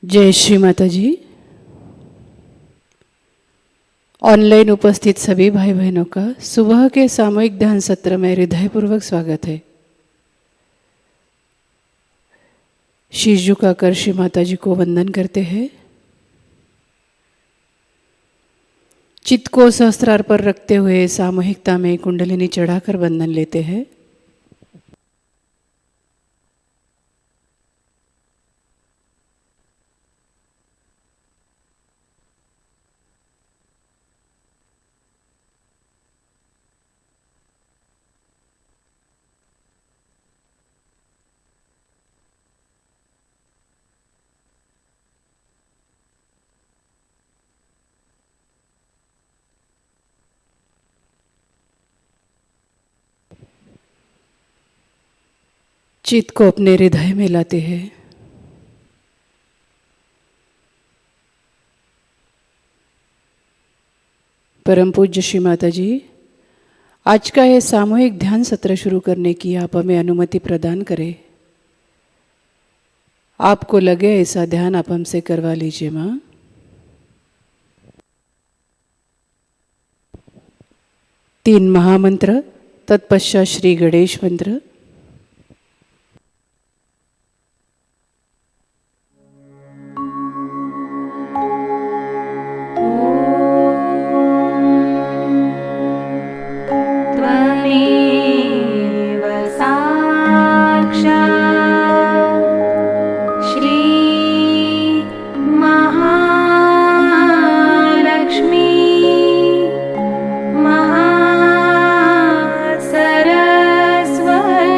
जय श्री माताजी। ऑनलाइन उपस्थित सभी भाई बहनों का सुबह के सामूहिक ध्यान सत्र में हृदयपूर्वक स्वागत है। शीश झुकाकर श्री माताजी को वंदन करते हैं। चित्त को सहस्त्रार पर रखते हुए सामूहिकता में कुंडलिनी चढ़ाकर वंदन लेते हैं। चित्त को अपने हृदय में लाते हैं। परम पूज्य श्री माताजी, आज का ये सामूहिक ध्यान सत्र शुरू करने की आप हमें अनुमति प्रदान करें। आपको लगे ऐसा ध्यान आप हमसे करवा लीजिए माँ। तीन महामंत्र, तत्पश्चात श्री गणेश मंत्र। सरस्वती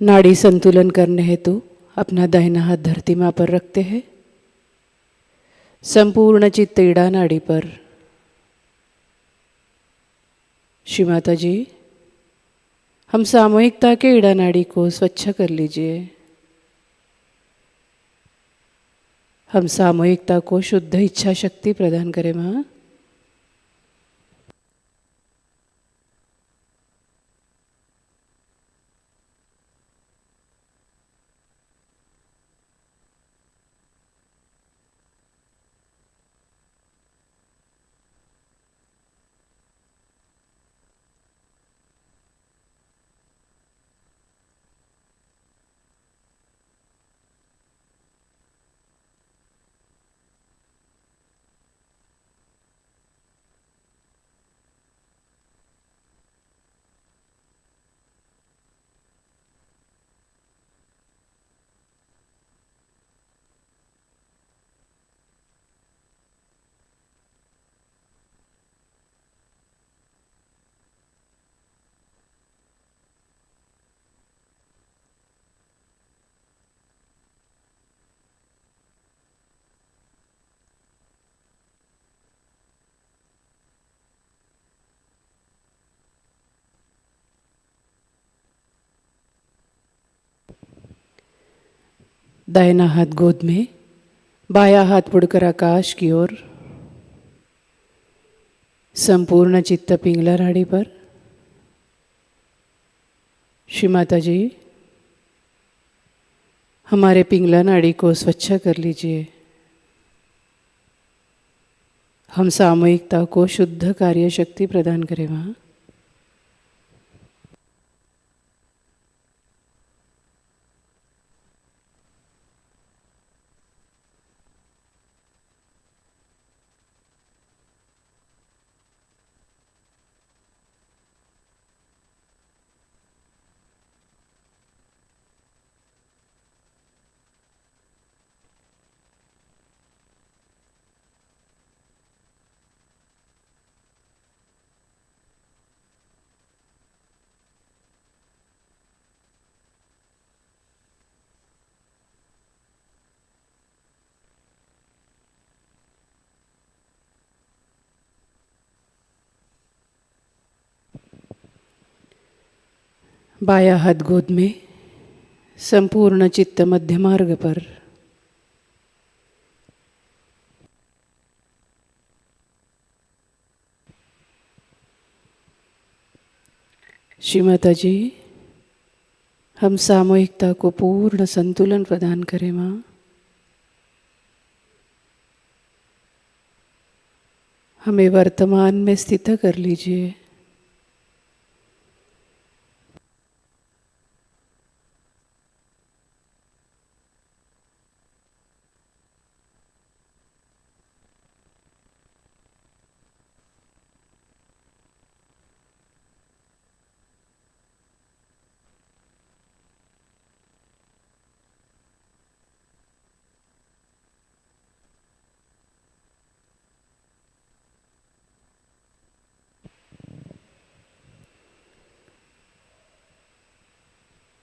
नाड़ी संतुलन करने हेतु अपना दाहिना हाथ धरती माँ पर रखते हैं। संपूर्ण चित्त ईड़ा नाड़ी पर। श्री माता जी, हम सामूहिकता के ईड़ा नाड़ी को स्वच्छ कर लीजिए। हम सामूहिकता को शुद्ध इच्छा शक्ति प्रदान करें माँ। दाहिना हाथ गोद में, बायां हाथ मुड़कर आकाश की ओर। संपूर्ण चित्त पिंगला नाड़ी पर। श्री माता जी, हमारे पिंगला नाड़ी को स्वच्छ कर लीजिए। हम सामूहिकता को शुद्ध कार्य शक्ति प्रदान करें वहाँ। बायां हाथ गोद में, संपूर्ण चित्त मध्य मार्ग पर। श्री माता जी, हम सामूहिकता को पूर्ण संतुलन प्रदान करें माँ। हमें वर्तमान में स्थित कर लीजिए।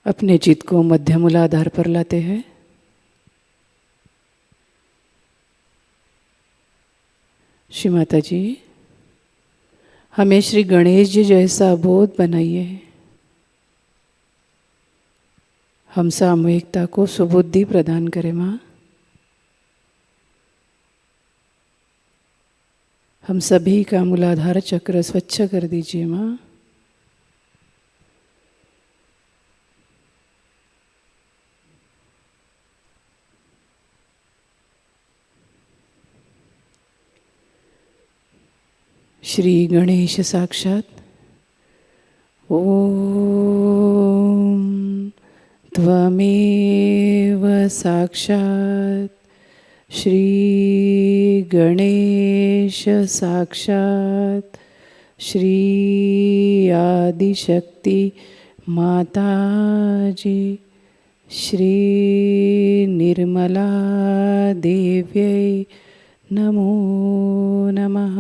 अपने चित्त को मध्य मूलाधार पर लाते हैं। श्री माता जी, हमें श्री गणेश जी जैसा बोध बनाइए। हम सामूहिकता को सुबुद्धि प्रदान करें माँ। हम सभी का मूलाधार चक्र स्वच्छ कर दीजिए माँ। श्री गणेश साक्षात। ओम त्वमेव साक्षात श्री गणेश साक्षात श्री आदिशक्ति माताजी श्री निर्मला देव्यै नमो नमः।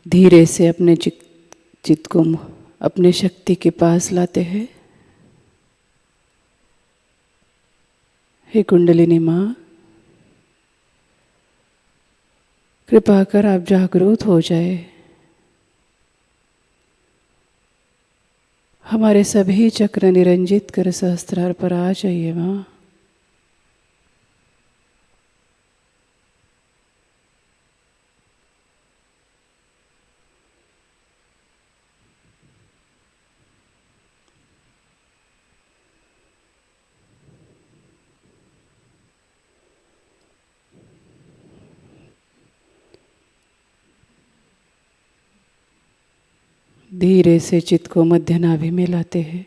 धीरे से अपने चित्त को अपने शक्ति के पास लाते हैं। हे कुंडलिनी माँ, कृपा कर आप जागरूक हो जाए। हमारे सभी चक्र निरंजित कर सहस्त्रार पर आ जाइए माँ। धीरे से चित्त को मध्य नाभि में लाते हैं।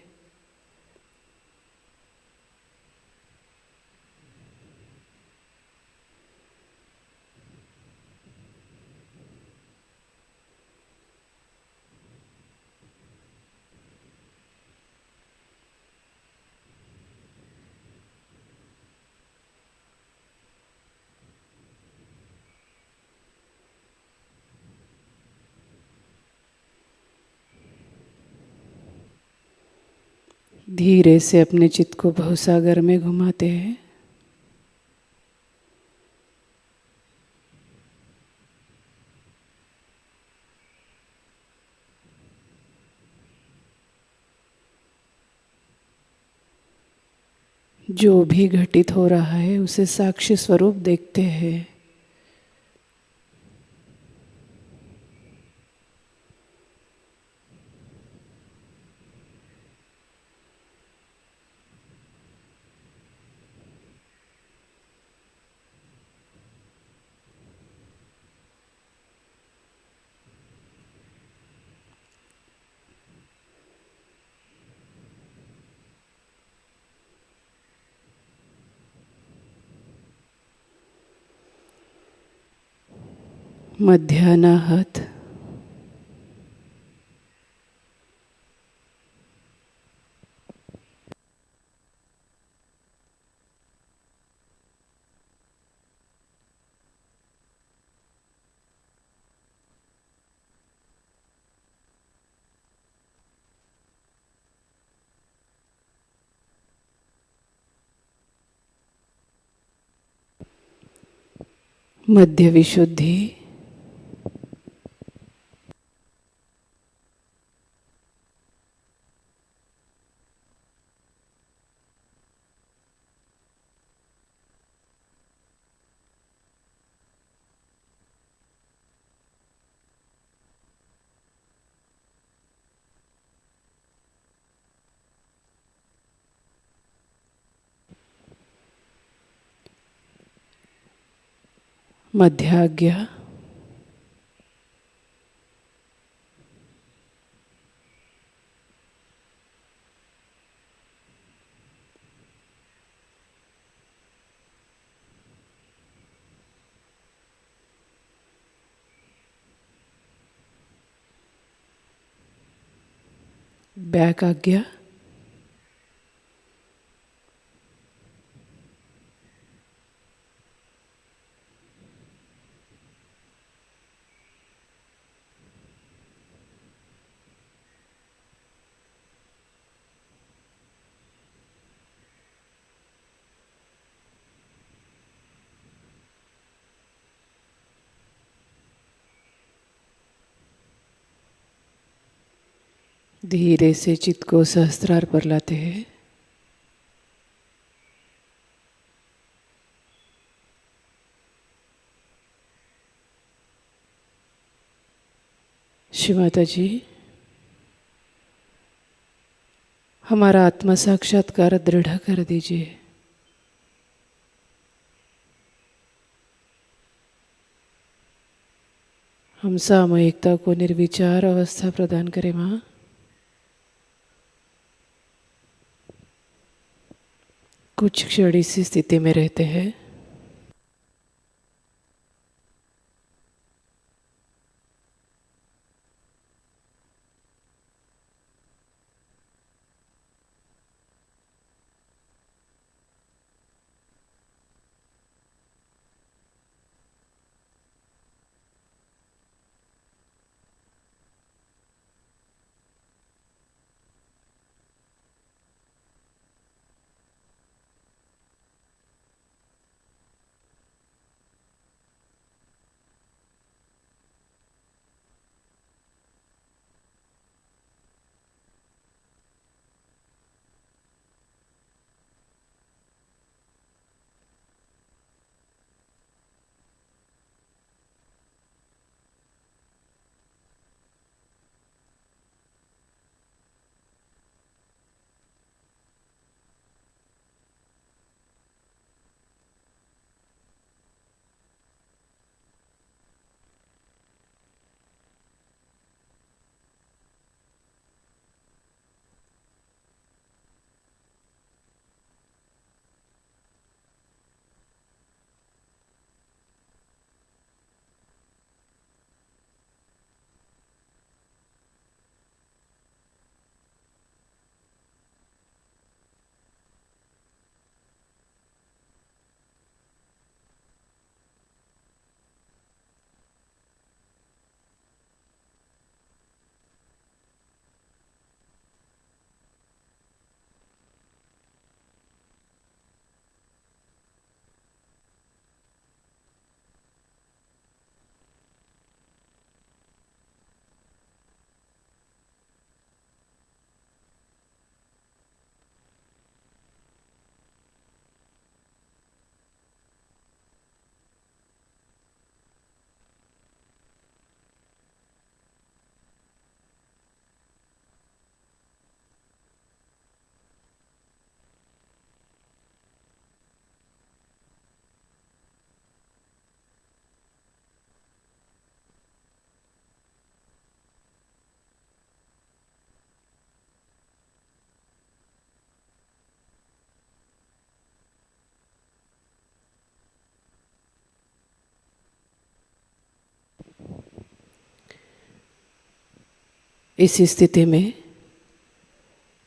धीरे से अपने चित्त को भवसागर में घुमाते हैं। जो भी घटित हो रहा है उसे साक्षी स्वरूप देखते हैं। मध्यानाहत, मध्य विशुद्धि, मध्याज्ञा, बैक आज्ञा, धीरे से चित्त को सहस्त्रार पर लाते हैं। श्री माता जी, हमारा आत्मा साक्षात्कार दृढ़ कर दीजिए। हम सामयिकता को निर्विचार अवस्था प्रदान करें माँ। कुछ क्षण इसी स्थिति में रहते हैं। इसी स्थिति में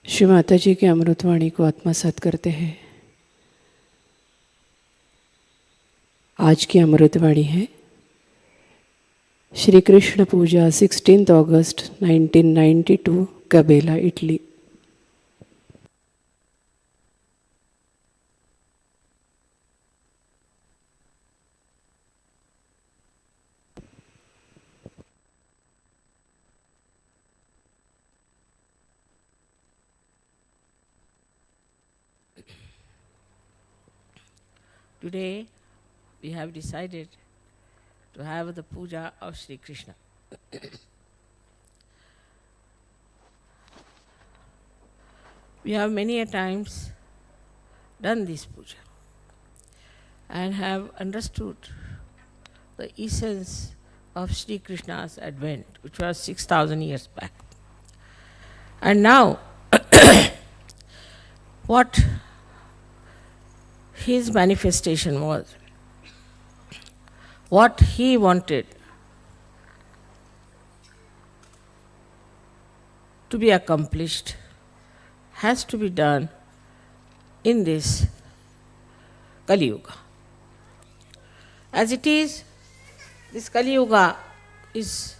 श्री माताजी की अमृतवाणी को आत्मसात करते हैं। आज की अमृतवाणी है श्री कृष्ण पूजा 16 अगस्त 1992 कबेला Italy. Today we have decided to have the puja of Shri Krishna. We have many a times done this puja and have understood the essence of Shri Krishna's advent, which was 6,000 years back. And now, what his manifestation was, what he wanted to be accomplished, has to be done in this Kali Yuga. As it is, this Kali Yuga is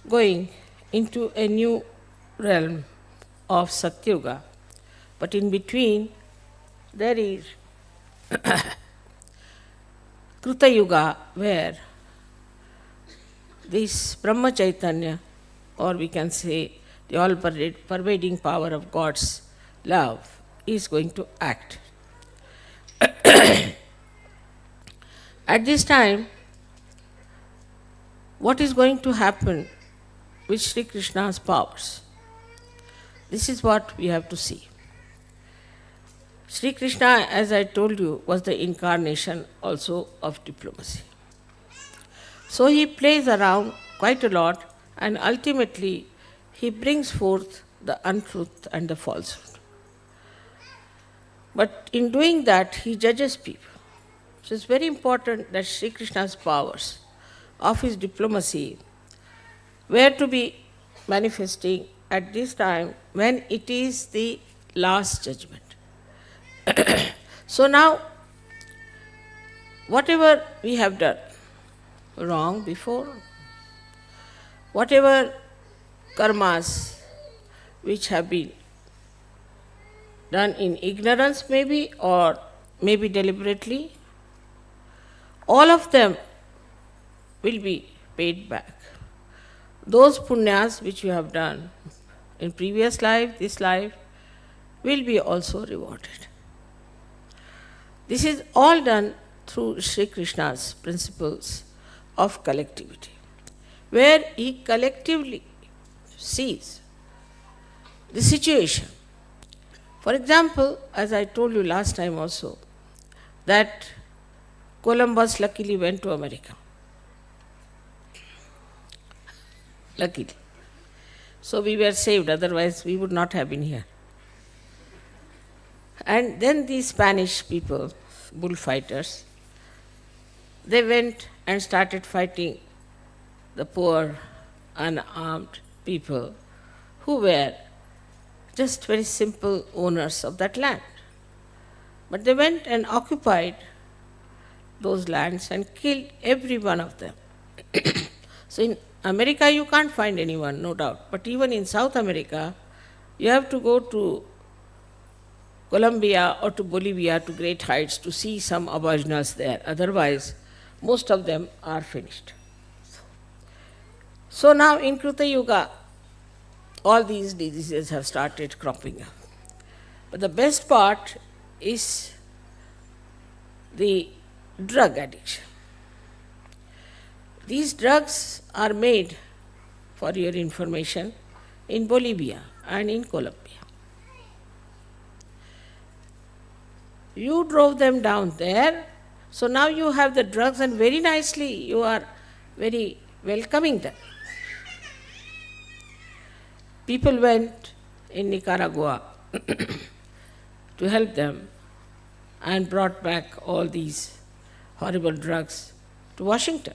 going into a new realm of Satyuga, but in between there is Kruta Yuga, where this Brahma Chaitanya, or we can say the all-pervading power of God's love, is going to act. At this time, what is going to happen with Shri Krishna's powers? This is what we have to see. Shri Krishna, as I told you, was the incarnation also of diplomacy. So he plays around quite a lot, and ultimately he brings forth the untruth and the falsehood. But in doing that, he judges people. So it's very important that Shri Krishna's powers of his diplomacy were to be manifesting at this time when it is the last judgment. So now, whatever we have done wrong before, whatever karmas which have been done in ignorance maybe, or maybe deliberately, all of them will be paid back. Those punyas which you have done in previous life, this life, will be also rewarded. This is all done through Shri Krishna's principles of collectivity, where he collectively sees the situation. For example, as I told you last time also, that Columbus luckily went to America. Luckily. So we were saved, otherwise we would not have been here. And then these Spanish people, bullfighters, they went and started fighting the poor, unarmed people who were just very simple owners of that land. But they went and occupied those lands and killed every one of them. So in America you can't find anyone, no doubt. But even in South America, you have to go to Colombia or to Bolivia, to great heights, to see some aboriginals there. Otherwise, most of them are finished. So now in Kruta Yuga, all these diseases have started cropping up. But the best part is the drug addiction. These drugs are made, for your information, in Bolivia and in Colombia. You drove them down there, so now you have the drugs, and very nicely you are very welcoming them. People went in Nicaragua to help them and brought back all these horrible drugs to Washington.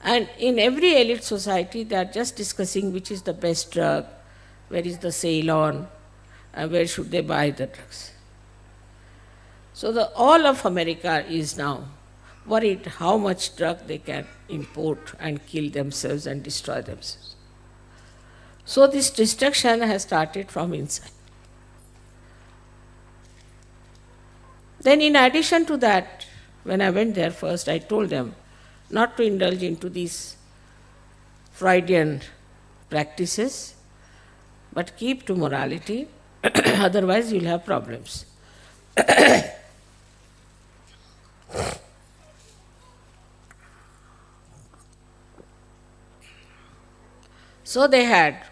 And in every elite society, they are just discussing which is the best drug, where is the sale on, and where should they buy the drugs. So all of America is now worried how much drug they can import and kill themselves and destroy themselves. So this destruction has started from inside. Then in addition to that, when I went there first, I told them not to indulge into these Freudian practices, but keep to morality, otherwise you'll have problems. So they had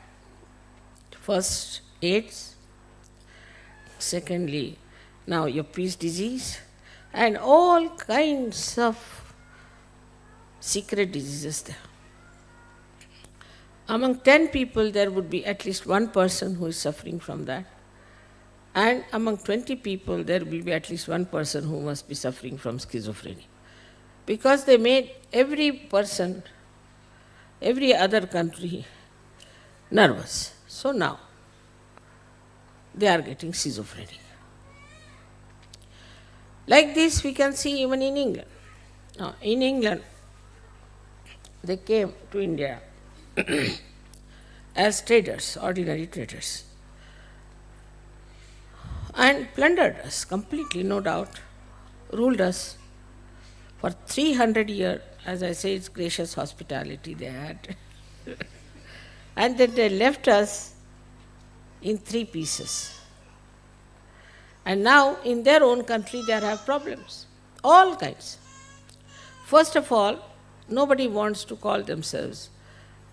first AIDS, secondly now your peace disease, and all kinds of secret diseases there. Among 10 people there would be at least one person who is suffering from that, and among 20 people there will be at least one person who must be suffering from schizophrenia. Because they made every person, every other country nervous. So now they are getting schizophrenic. Like this we can see even in England. Now in England they came to India as traders, ordinary traders, and plundered us completely, no doubt, ruled us for 300 years. As I say, it's gracious hospitality they had. And then they left us in 3 pieces. And now in their own country they have problems, all kinds. First of all, nobody wants to call themselves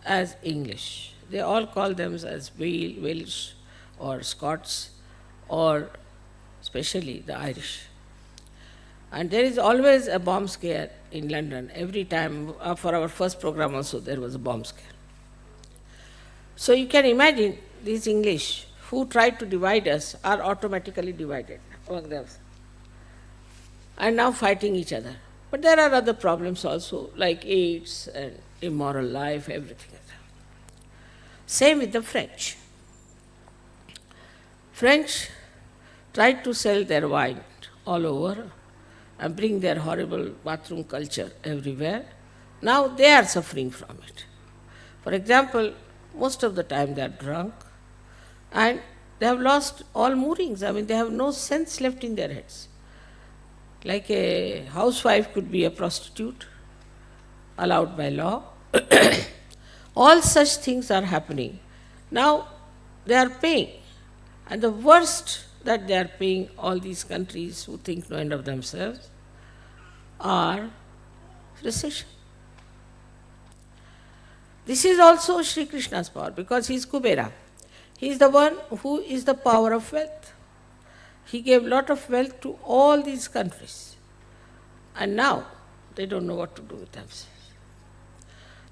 as English. They all call themselves as Welsh or Scots, or especially the Irish. And there is always a bomb scare in London. Every time, for our first program also, there was a bomb scare. So you can imagine these English who tried to divide us are automatically divided among them, and now fighting each other. But there are other problems also, like AIDS and immoral life, everything. Same with the French. French tried to sell their wine all over and bring their horrible bathroom culture everywhere. Now they are suffering from it. For example, most of the time they are drunk and they have lost all moorings. I mean, they have no sense left in their heads. Like a housewife could be a prostitute, allowed by law. All such things are happening. Now they are paying. And the worst that they are paying, all these countries who think no end of themselves, are recession. This is also Shri Krishna's power, because he is Cabella. He is the one who is the power of wealth. He gave lot of wealth to all these countries. And now they don't know what to do with themselves.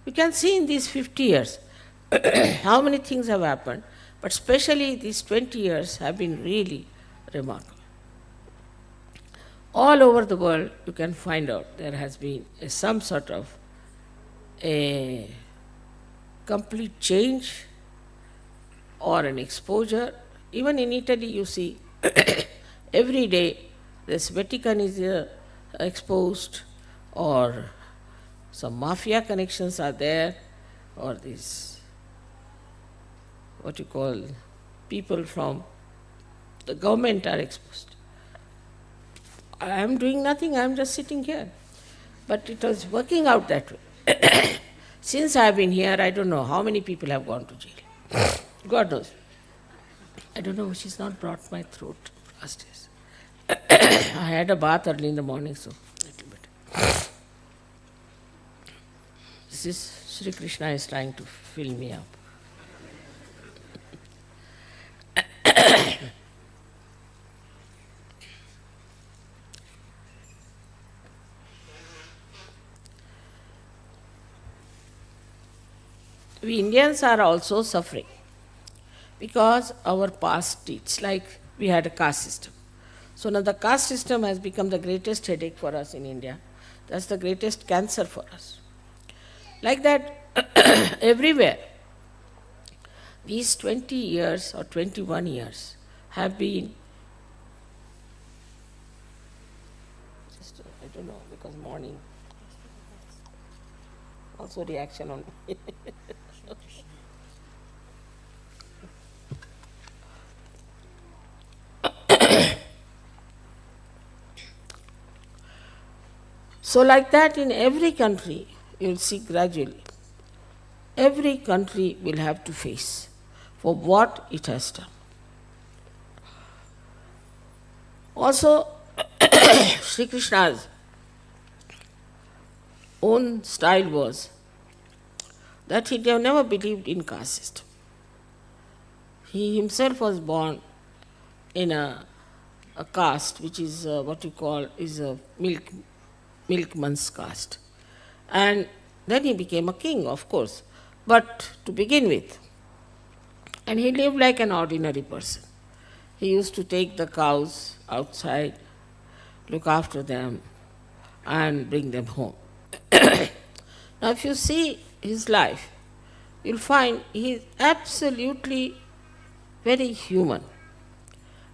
You can see in these 50 years how many things have happened, but especially these 20 years have been really remarkable. All over the world you can find out there has been some sort of a complete change or an exposure. Even in Italy you see every day this Vatican is exposed, or some mafia connections are there, or these, what you call, people from the government are exposed. I am doing nothing, I am just sitting here. But it was working out that way. Since I have been here, I don't know how many people have gone to jail. God knows. I don't know, she's not brought my throat last days. I had a bath early in the morning, so a little bit. This is Shri Krishna is trying to fill me up. We Indians are also suffering because our past deeds, like we had a caste system. So now the caste system has become the greatest headache for us in India. That's the greatest cancer for us. Like that, everywhere. These 20 years or 21 years have been, just, I don't know, because morning, also reaction on So like that in every country, you'll see gradually, every country will have to face for what it has done. Also, Shri Krishna's own style was that he never believed in caste system. He himself was born in a caste which is what you call is a milkman's caste. And then he became a king, of course, but to begin with. And he lived like an ordinary person. He used to take the cows outside, look after them, and bring them home. Now, if you see his life, you'll find he is absolutely very human.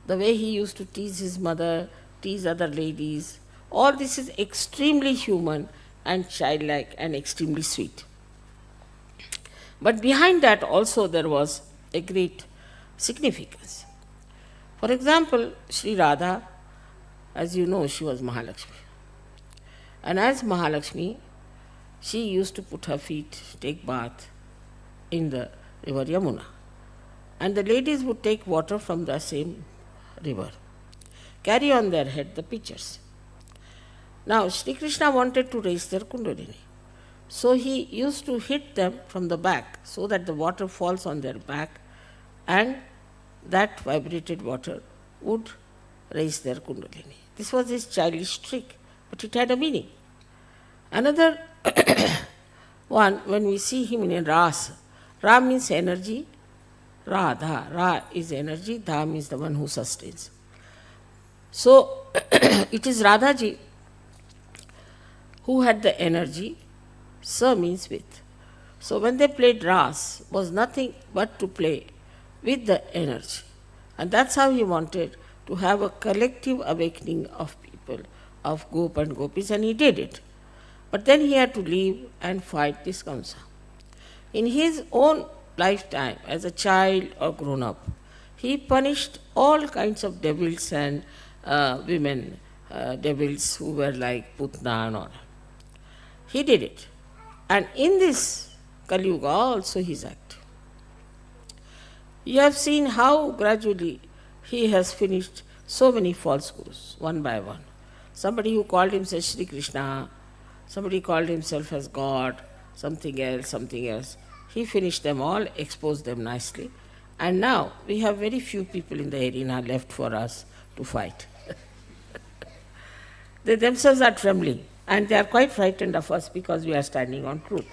The way he used to tease his mother, tease other ladies, all this is extremely human and childlike and extremely sweet. But behind that also there was a great significance. For example, Sri Radha, as you know, she was Mahalakshmi. And as Mahalakshmi, she used to put her feet, take bath in the river Yamuna. And the ladies would take water from the same river, carry on their head the pitchers. Now, Shri Krishna wanted to raise their kundalini. So he used to hit them from the back so that the water falls on their back and that vibrated water would raise their kundalini. This was his childish trick, but it had a meaning. Another one, when we see him in Ras, Ra means energy, Radha, Ra is energy, Dha means the one who sustains. So it is Radhaji who had the energy, Sa means with. So when they played Ras, was nothing but to play with the energy. And that's how he wanted to have a collective awakening of people, of Gop and Gopis, and he did it. But then he had to leave and fight this Kamsa. In his own lifetime, as a child or grown up, he punished all kinds of devils and women, devils who were like Putna and all. He did it. And in this Kali Yuga also he is active. You have seen how gradually he has finished so many false gurus, one by one. Somebody who called himself Shri Krishna, somebody called himself as God, something else. He finished them all, exposed them nicely. And now we have very few people in the arena left for us to fight. They themselves are trembling and they are quite frightened of us because we are standing on truth.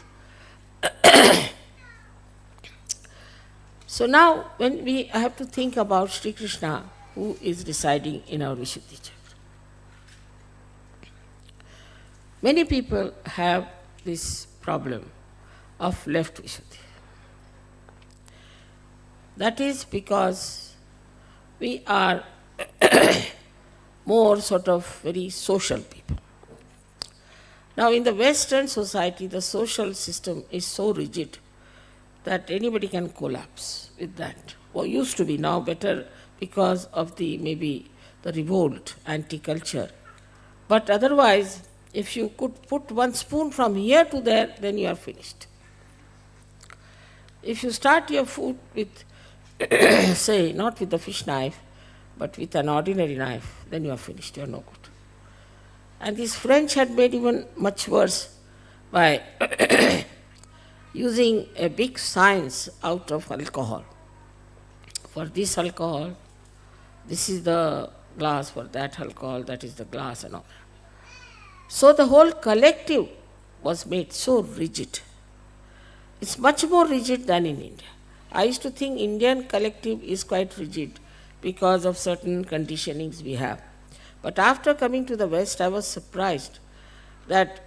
So now when we have to think about Shri Krishna who is residing in our Vishuddhi chakra. Many people have this problem of left Vishuddhi. That is because we are more sort of very social people. Now in the Western society, the social system is so rigid that anybody can collapse with that. Or used to be, now better because of the maybe the revolt, anti-culture. But otherwise, if you could put one spoon from here to there, then you are finished. If you start your food with, say, not with a fish knife, but with an ordinary knife, then you are finished, you are no good. And these French had made even much worse by using a big science out of alcohol. For this alcohol, this is the glass, for that alcohol, that is the glass and all. So the whole collective was made so rigid. It's much more rigid than in India. I used to think Indian collective is quite rigid because of certain conditionings we have. But after coming to the West, I was surprised that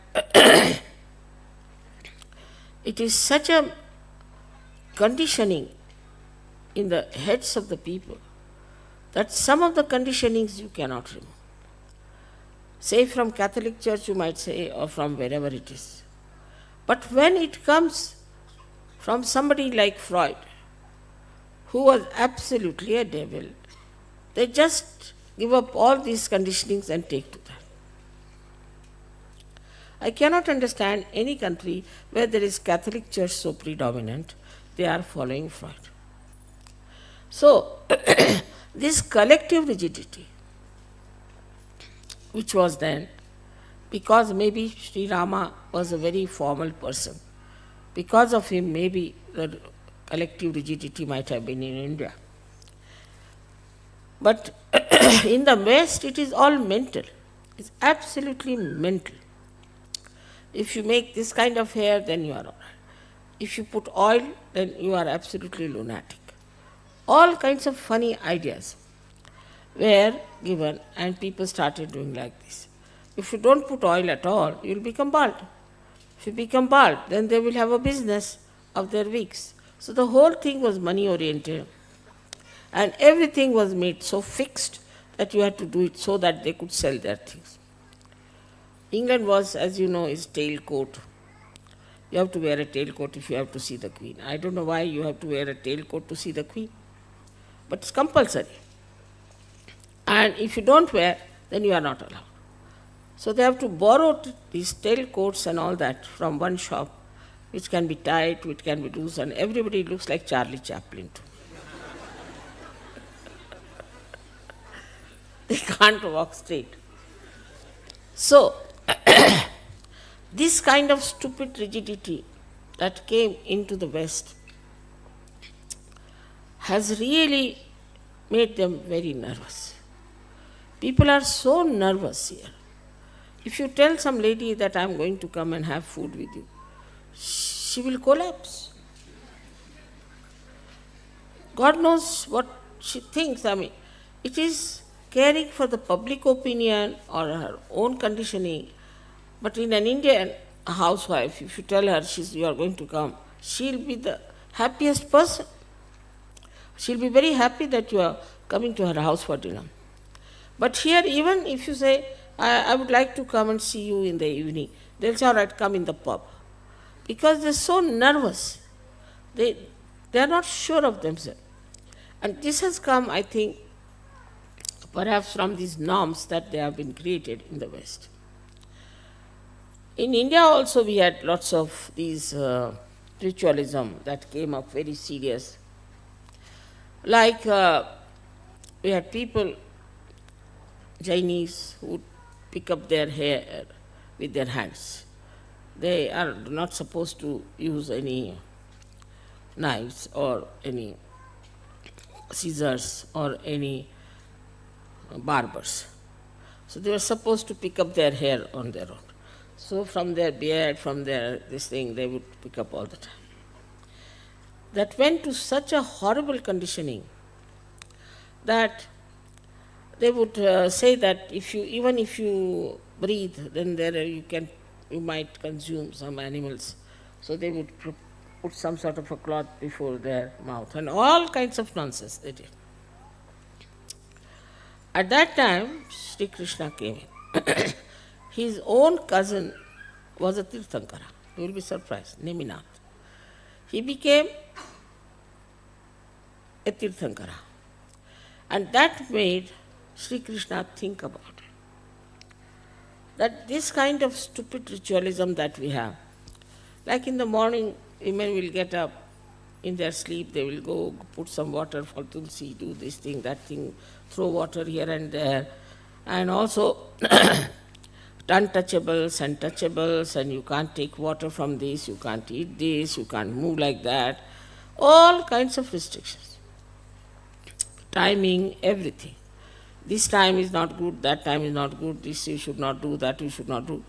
it is such a conditioning in the heads of the people that some of the conditionings you cannot remove. Say from Catholic Church you might say, or from wherever it is. But when it comes from somebody like Freud, who was absolutely a devil, they just give up all these conditionings and take to that. I cannot understand any country where there is Catholic Church so predominant, they are following Freud. So, this collective rigidity, which was then, because maybe Sri Rama was a very formal person, because of him maybe the collective rigidity might have been in India. But in the West it is all mental, it's absolutely mental. If you make this kind of hair, then you are all right. If you put oil, then you are absolutely lunatic. All kinds of funny ideas were given and people started doing like this. If you don't put oil at all, you will become bald. If you become bald, then they will have a business of their wigs. So the whole thing was money oriented. And everything was made so fixed that you had to do it so that they could sell their things. England was, as you know, is tailcoat. You have to wear a tailcoat if you have to see the Queen. I don't know why you have to wear a tailcoat to see the Queen, but it's compulsory. And if you don't wear, then you are not allowed. So they have to borrow these tailcoats and all that from one shop, which can be tight, which can be loose, and everybody looks like Charlie Chaplin too. They can't walk straight. So, this kind of stupid rigidity that came into the West has really made them very nervous. People are so nervous here. If you tell some lady that I am going to come and have food with you, she will collapse. God knows what she thinks. I mean, it is caring for the public opinion or her own conditioning. But in an Indian housewife, if you tell her you are going to come, she'll be the happiest person. She'll be very happy that you are coming to her house for dinner. But here, even if you say, I would like to come and see you in the evening, they'll say, all right, come in the pub. Because they're so nervous. They are not sure of themselves. And this has come, I think, perhaps from these norms that they have been created in the West. In India also we had lots of these ritualism that came up very serious. Like we had people, Jainis, who would pick up their hair with their hands. They are not supposed to use any knives or any scissors or any barbers. So they were supposed to pick up their hair on their own. So from their beard, from their this thing, they would pick up all the time. That went to such a horrible conditioning that they would say that even if you breathe, then you might consume some animals. So they would put some sort of a cloth before their mouth and all kinds of nonsense they did. At that time, Shri Krishna came in. His own cousin was a Tirthankara. You will be surprised, Neminath. He became a Tirthankara. And that made Shri Krishna think about it. That this kind of stupid ritualism that we have, like in the morning, women will get up in their sleep, they will go put some water for Tulsi, do this thing, that thing, throw water here and there, and also untouchables and touchables, and you can't take water from this, you can't eat this, you can't move like that, all kinds of restrictions. Timing, everything. This time is not good, that time is not good, this you should not do, that you should not do.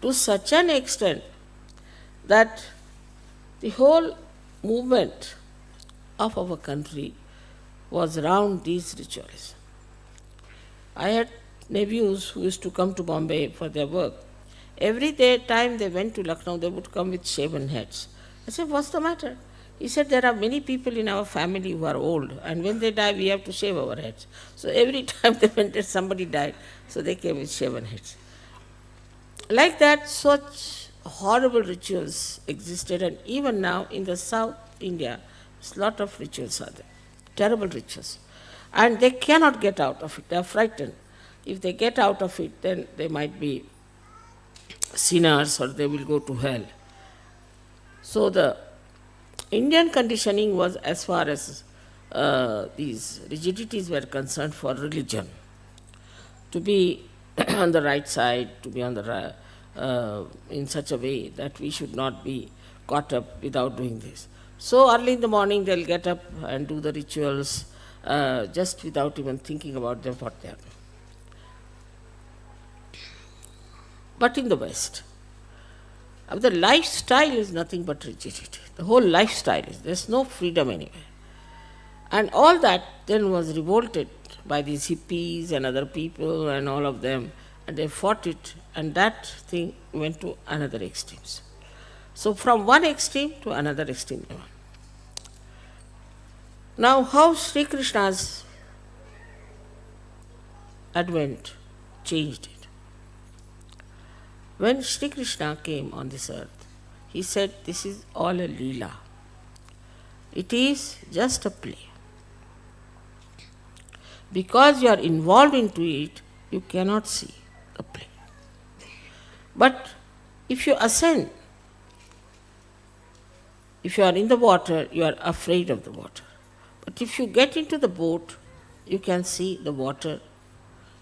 To such an extent that the whole movement of our country was around these rituals. I had nephews who used to come to Bombay for their work. Every day time they went to Lucknow, they would come with shaven heads. I said, what's the matter? He said, there are many people in our family who are old, and when they die, we have to shave our heads. So every time they went that somebody died, so they came with shaven heads. Like that, such horrible rituals existed, and even now in the South India, a lot of rituals are there, terrible rituals. And they cannot get out of it, they are frightened. If they get out of it, then they might be sinners or they will go to hell. So the Indian conditioning was as far as these rigidities were concerned for religion. To be on the right side, to be on the in such a way that we should not be caught up without doing this. So early in the morning they'll get up and do the rituals just without even thinking about them what they are doing. But in the West, the lifestyle is nothing but rigidity. The whole lifestyle is, there's no freedom anywhere. And all that then was revolted by these hippies and other people and all of them, and they fought it, and that thing went to another extremes. So from one extreme to another extreme. Now how Shri Krishna's advent changed it. When Shri Krishna came on this earth, he said, this is all a leela. It is just a play. Because you are involved into it, you cannot see the play. But if you ascend, if you are in the water, you are afraid of the water. But if you get into the boat, you can see the water.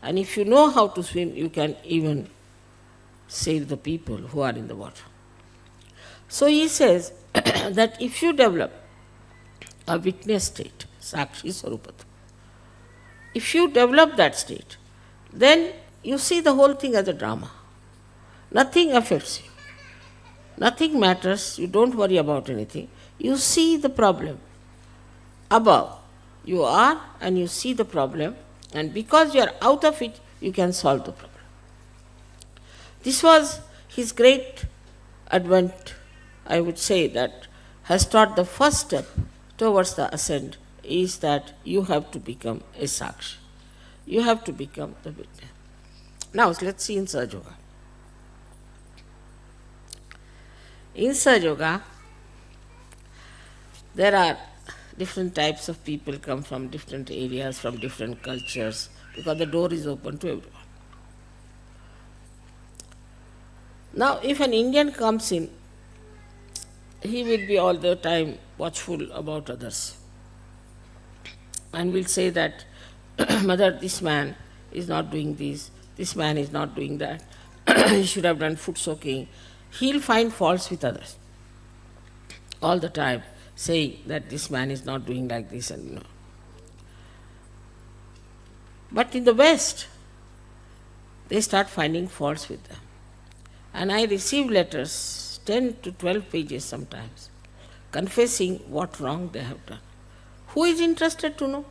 And if you know how to swim, you can even save the people who are in the water. So he says that if you develop a witness state, Sakshi Swarupata, if you develop that state, then you see the whole thing as a drama. Nothing affects you. Nothing matters. You don't worry about anything. You see the problem above. You are and you see the problem, and because you are out of it, you can solve the problem. This was his great advent, I would say, that has taught the first step towards the ascent is that you have to become a Sakshi. You have to become the witness. Now let's see in Sahajayoga. In Sahajayoga, there are different types of people come from different areas, from different cultures, because the door is open to everyone. Now, if an Indian comes in, he will be all the time watchful about others and will say that, Mother, this man is not doing this man is not doing that, he should have done foot soaking. He'll find faults with others all the time, saying that this man is not doing like this and But in the West, they start finding faults with them. And I receive letters, 10 to 12 pages sometimes, confessing what wrong they have done. Who is interested to know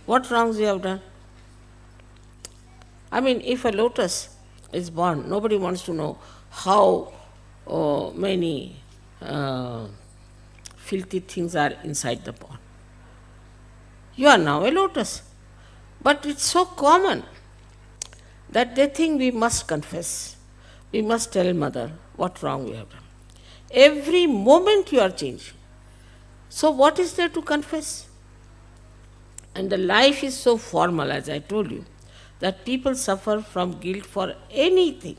what wrongs they have done? I mean, if a lotus is born, nobody wants to know how many filthy things are inside the pond. You are now a lotus. But it's so common that they think we must confess. We must tell Mother what wrong we have done. Every moment you are changing. So what is there to confess? And the life is so formal, as I told you, that people suffer from guilt for anything.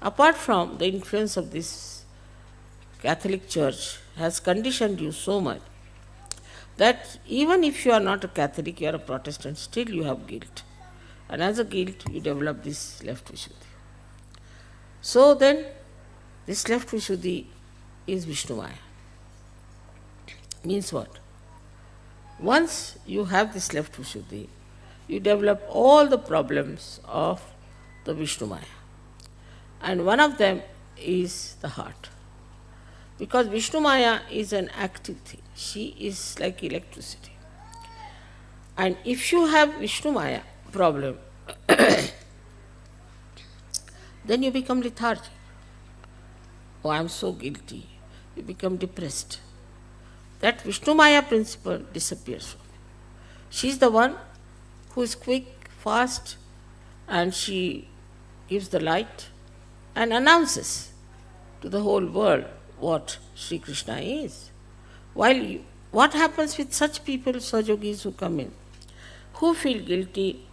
Apart from the influence of this Catholic Church has conditioned you so much that even if you are not a Catholic, you are a Protestant, still you have guilt. And as a guilt, you develop this left Vishuddhi. So then, this left Vishuddhi is Vishnumaya. Means what? Once you have this left Vishuddhi, you develop all the problems of the Vishnumaya. And one of them is the heart. Because Vishnumaya is an active thing. She is like electricity. And if you have Vishnumaya problem, then you become lethargy. oh, I am so guilty, you become depressed. That Vishnu Maya principle disappears from you. She is the one who is quick, fast, and she gives the light and announces to the whole world what Shri Krishna is. What happens with such people, Sahajogis who come in, who feel guilty?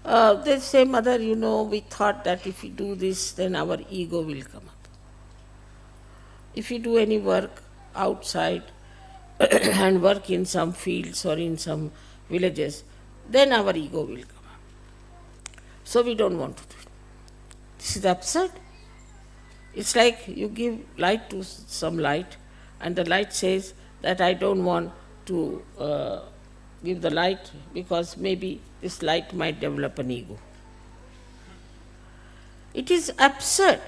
They say, Mother, we thought that if we do this, then our ego will come up. If we do any work outside and work in some fields or in some villages, then our ego will come up. So we don't want to do it. This is absurd. It's like you give light to some light, and the light says that I don't want to give the light because maybe this light might develop an ego. It is absurd.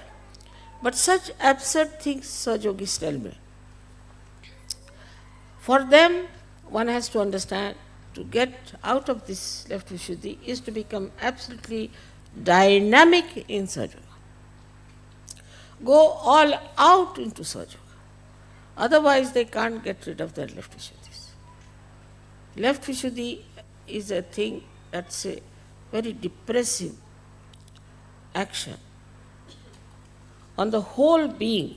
But such absurd things Sahajogis tell me. For them, one has to understand, to get out of this left Vishuddhi is to become absolutely dynamic in Sahajayoga. Go all out into Sahajayoga. Otherwise, they can't get rid of their left Vishuddhis. Left Vishuddhi is a thing that's a very depressive action on the whole being.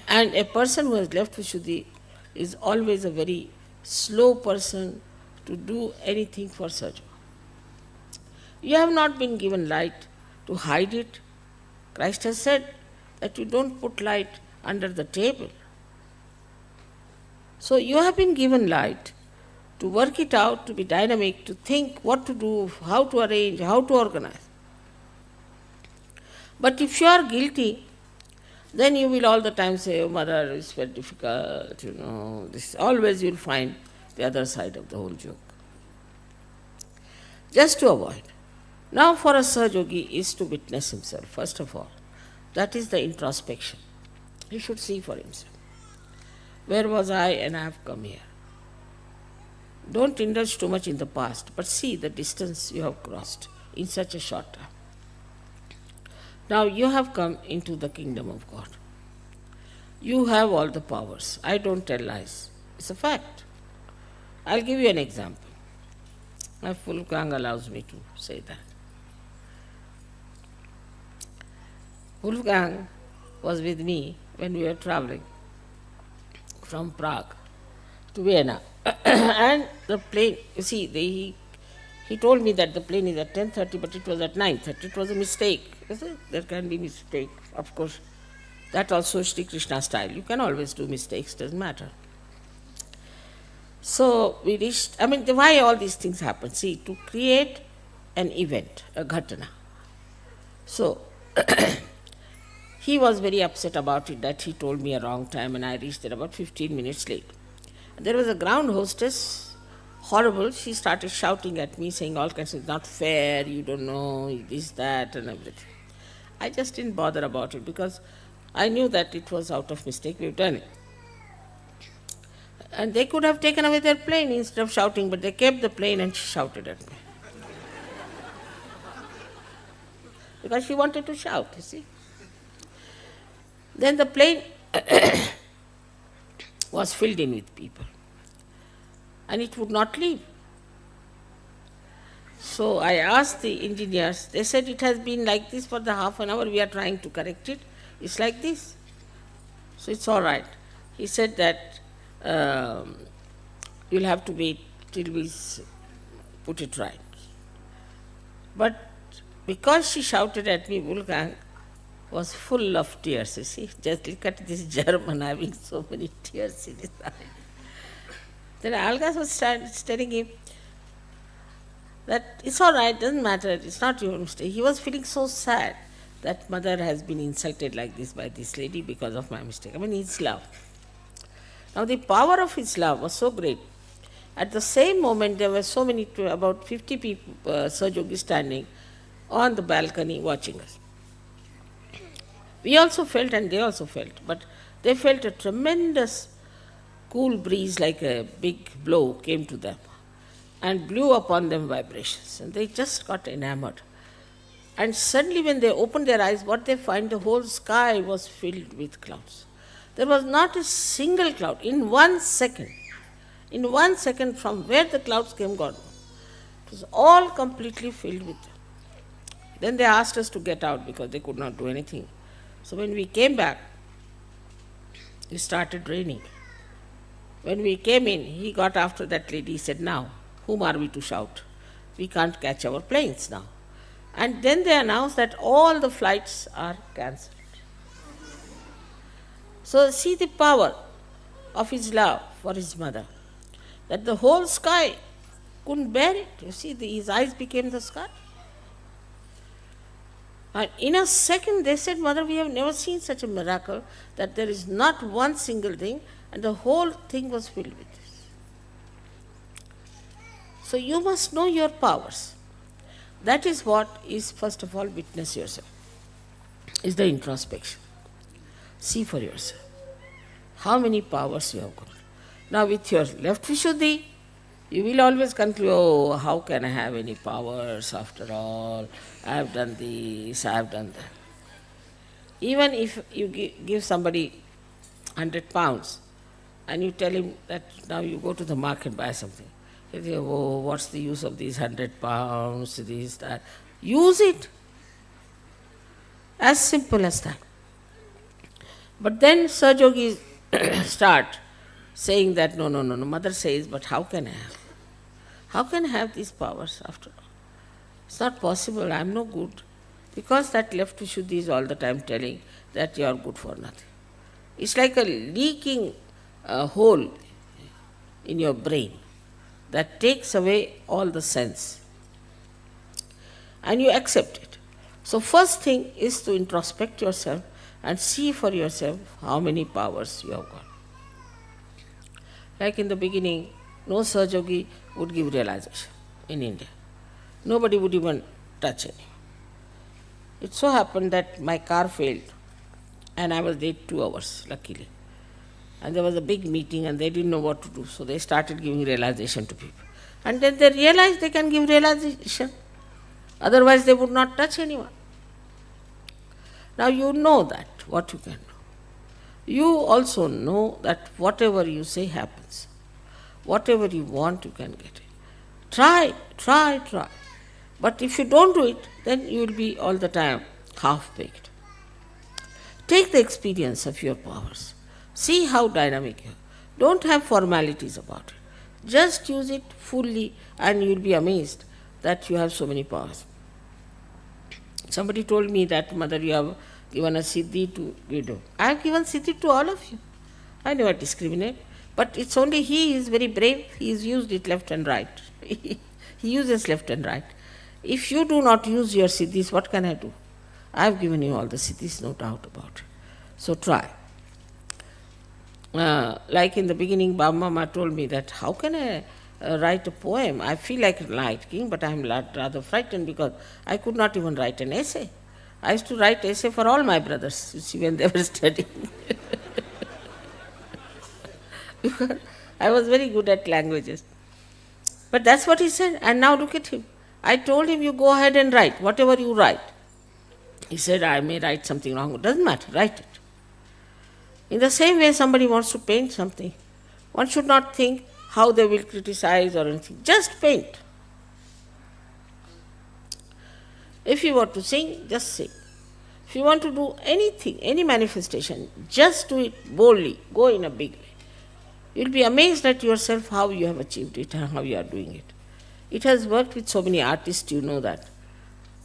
And a person who has left Vishuddhi is always a very slow person to do anything for Sahajayoga. You have not been given light to hide it. Christ has said that you don't put light under the table. So you have been given light to work it out, to be dynamic, to think what to do, how to arrange, how to organize. But if you are guilty, then you will all the time say, oh, Mother, it's very difficult, this. Always you will find the other side of the whole joke. Just to avoid. Now for a Sahajogi is to witness himself, first of all. That is the introspection. He should see for himself. Where was I and I have come here? Don't indulge too much in the past, but see the distance you have crossed in such a short time. Now you have come into the kingdom of God. You have all the powers. I don't tell lies. It's a fact. I'll give you an example. My full gang allows me to say that. Wolfgang was with me when we were traveling from Prague to Vienna. And the plane, you see, he told me that the plane is at 10:30, but it was at 9:30. It was a mistake. There can be mistake, of course. That also is Shri Krishna style. You can always do mistakes, doesn't matter. So we reached, why all these things happen? See, to create an event, a ghatana. So he was very upset about it, that he told me a wrong time and I reached there about 15 minutes late. There was a ground hostess, horrible. She started shouting at me, saying all kinds of, it's not fair, you don't know, this, that, and everything. I just didn't bother about it because I knew that it was out of mistake, we've done it. And they could have taken away their plane instead of shouting, but they kept the plane and she shouted at me. Because she wanted to shout, you see. Then the plane was filled in with people. And it would not leave. So I asked the engineers, they said it has been like this for the half an hour, we are trying to correct it. It's like this. So it's all right. He said that you'll have to wait till we put it right. But because she shouted at me, Wolfgang was full of tears, you see. Just look at this German having so many tears in his eyes. Then Algas was telling him that it's all right, doesn't matter, it's not your mistake. He was feeling so sad that Mother has been insulted like this by this lady because of my mistake. His love. Now the power of his love was so great. At the same moment, there were so many, about 50 people, Sahajogis standing on the balcony watching us. We also felt and they also felt, but they felt a tremendous cool breeze like a big blow came to them and blew upon them vibrations, and they just got enamored. And suddenly when they opened their eyes, what they find, the whole sky was filled with clouds. There was not a single cloud in 1 second. In 1 second, from where the clouds came, God knows. It was all completely filled with them. Then they asked us to get out because they could not do anything. So when we came back, it started raining. When we came in, he got after that lady. He said, "Now, whom are we to shout? We can't catch our planes now." And then they announced that all the flights are cancelled. So see the power of his love for his mother, that the whole sky couldn't bear it. You see, his eyes became the sky. And in a second they said, "Mother, we have never seen such a miracle, that there is not one single thing," and the whole thing was filled with this. So you must know your powers. That is what is, first of all, witness yourself, is the introspection. See for yourself how many powers you have got. Now with your left Vishuddhi, you will always conclude, "Oh, how can I have any powers after all? I have done this, I have done that." Even if you give somebody 100 pounds and you tell him that now you go to the market and buy something, he say, "Oh, what's the use of these 100 pounds, this, that?" Use it. As simple as that. But then Sahajogis start saying that, no, mother says, "But how can I have? How can I have these powers after all? It's not possible, I'm no good." Because that left Vishuddhi is all the time telling that you are good for nothing. It's like a leaking hole in your brain that takes away all the sense. And you accept it. So first thing is to introspect yourself and see for yourself how many powers you have got. Like in the beginning, no Sahajayogi would give realization in India. Nobody would even touch any. It so happened that my car failed and I was late 2 hours, luckily. And there was a big meeting and they didn't know what to do, so they started giving realization to people. And then they realized they can give realization. Otherwise they would not touch anyone. Now you know that, what you can do. You also know that whatever you say happens. Whatever you want, you can get it. Try. But if you don't do it, then you will be all the time half-baked. Take the experience of your powers. See how dynamic you are. Don't have formalities about it. Just use it fully and you will be amazed that you have so many powers. Somebody told me that, "Mother, you have given a siddhi to widow." I have given siddhi to all of you. I never discriminate. But it's only he is very brave. He has used it left and right. He uses left and right. If you do not use your siddhis, what can I do? I have given you all the siddhis, no doubt about it. So try. Like in the beginning, Baba Mama told me that, "How can I write a poem? I feel like writing, but I am rather frightened because I could not even write an essay." I used to write essay for all my brothers, you see, when they were studying. Because I was very good at languages. But that's what he said, and now look at him. I told him, "You go ahead and write, whatever you write." He said, "I may write something wrong." It doesn't matter, write it. In the same way, somebody wants to paint something. One should not think how they will criticize or anything. Just paint. If you want to sing, just sing. If you want to do anything, any manifestation, just do it boldly. Go in a big way. You'll be amazed at yourself how you have achieved it and how you are doing it. It has worked with so many artists, you know that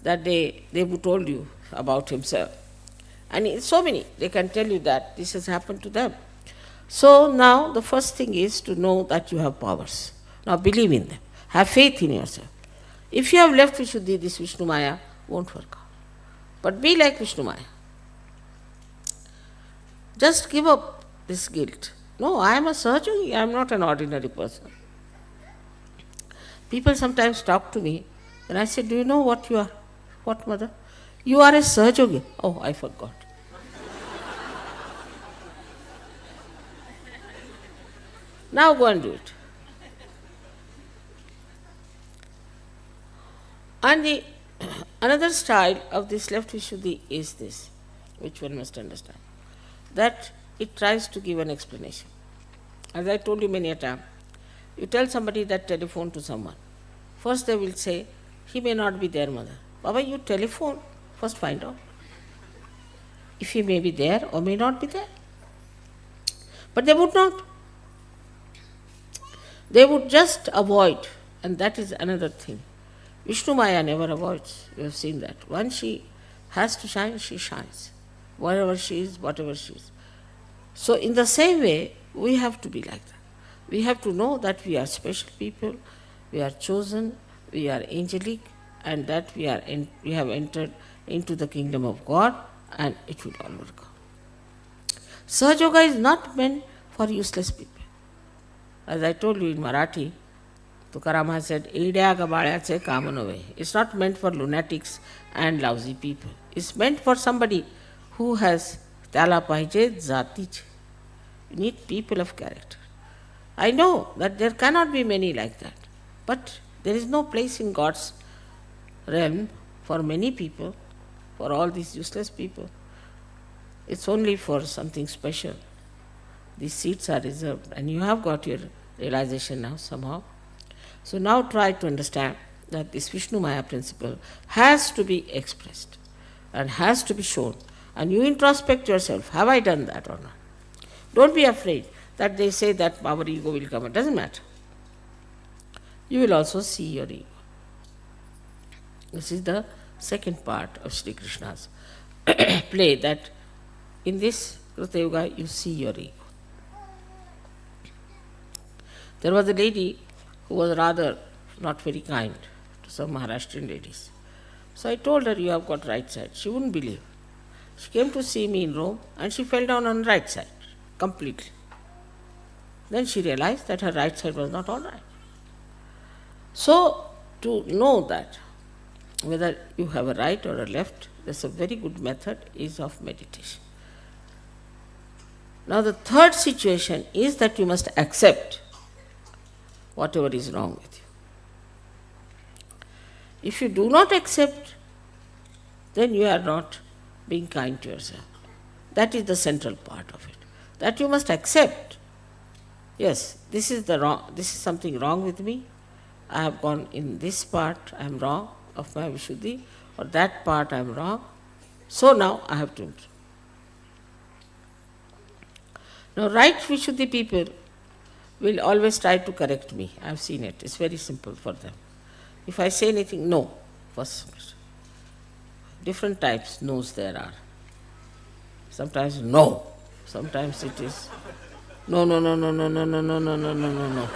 they told you about himself. And it's so many, they can tell you that this has happened to them. So now the first thing is to know that you have powers. Now believe in them. Have faith in yourself. If you have left Vishuddhi, this Vishnu Maya won't work out. But be like Vishnu Maya. Just give up this guilt. No, I am a Sahajayogi, I am not an ordinary person. People sometimes talk to me and I say, "Do you know what you are?" "What, Mother?" "You are a Sahajayogi." "Oh, I forgot." Now go and do it. And Another style of this left Vishuddhi is this, which one must understand, that it tries to give an explanation. As I told you many a time, you tell somebody that telephone to someone. First they will say, he may not be there, mother. Baba, you telephone, first find out if he may be there or may not be there. But they would not. They would just avoid, and that is another thing. Vishnu Maya never avoids, you have seen that. Once she has to shine, she shines. Wherever she is, whatever she is. So in the same way, we have to be like that. We have to know that we are special people, we are chosen, we are angelic, and that we have entered into the kingdom of God, and it will all work out. Sahajayoga is not meant for useless people. As I told you in Marathi, Tukaram has said, "Edya gabalyache काम नव्हे." It's not meant for lunatics and lousy people. It's meant for somebody who has त्याला पाहिजे जातीचे. You need people of character. I know that there cannot be many like that, but there is no place in God's realm for many people, for all these useless people. It's only for something special. These seats are reserved, and you have got your realization now somehow. So now try to understand that this Vishnu Maya principle has to be expressed and has to be shown. And you introspect yourself, have I done that or not? Don't be afraid that they say that our ego will come. It doesn't matter. You will also see your ego. This is the second part of Shri Krishna's play, that in this Krita Yoga you see your ego. There was a lady who was rather not very kind to some Maharashtrian ladies. So I told her, you have got right side. She wouldn't believe. She came to see me in Rome and she fell down on right side completely. Then she realized that her right side was not all right. So to know that whether you have a right or a left, there's a very good method is of meditation. Now the third situation is that you must accept whatever is wrong with you. If you do not accept, then you are not being kind to yourself. That is the central part of it. That you must accept. Yes, this is something wrong with me. I have gone in this part, I am wrong of my Vishuddhi, or that part I am wrong. So now I have to improve. Now right Vishuddhi people will always try to correct me. I have seen it. It's very simple for them. If I say anything, no. First, different types no's there are. Sometimes no. Sometimes it is no, no, no, no, no, no, no, no, no, no, no, no, no.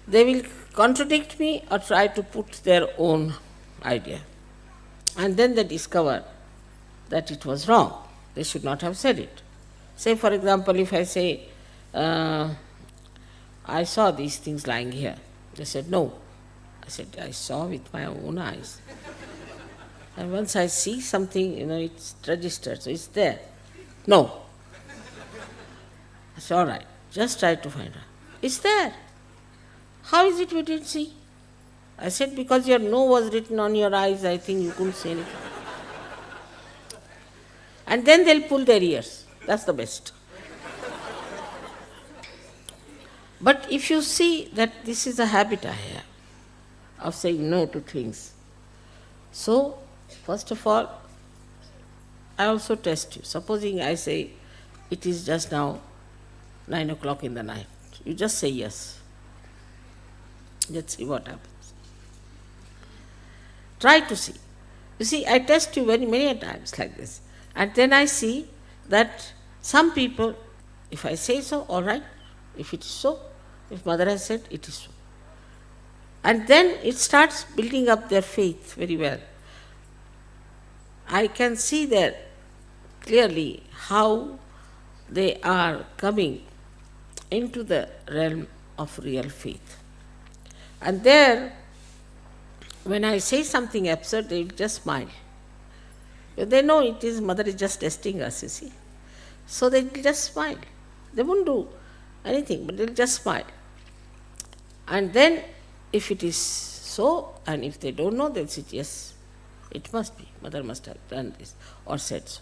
They will contradict me or try to put their own idea. And then they discover that it was wrong. They should not have said it. Say, for example, if I say, I saw these things lying here. They said, no. I said, I saw with my own eyes. And once I see something, it's registered, so it's there. No. I said, all right, just try to find out. It's there. How is it we didn't see? I said, because your no was written on your eyes, I think you couldn't say anything. And then they'll pull their ears. That's the best. But if you see that this is a habit I have of saying no to things, so first of all, I also test you. Supposing I say, it is just now 9 o'clock in the night. You just say yes. Let's see what happens. Try to see. You see, I test you many times like this. And then I see that some people, if I say so, all right. If it is so, if Mother has said, it is so. And then it starts building up their faith very well. I can see there clearly how they are coming into the realm of real faith. And there, when I say something absurd, they will just smile. They know Mother is just testing us, you see. So they will just smile. They won't do anything, but they'll just smile. And then, if it is so, and if they don't know, they'll say, yes, it must be. Mother must have done this or said so.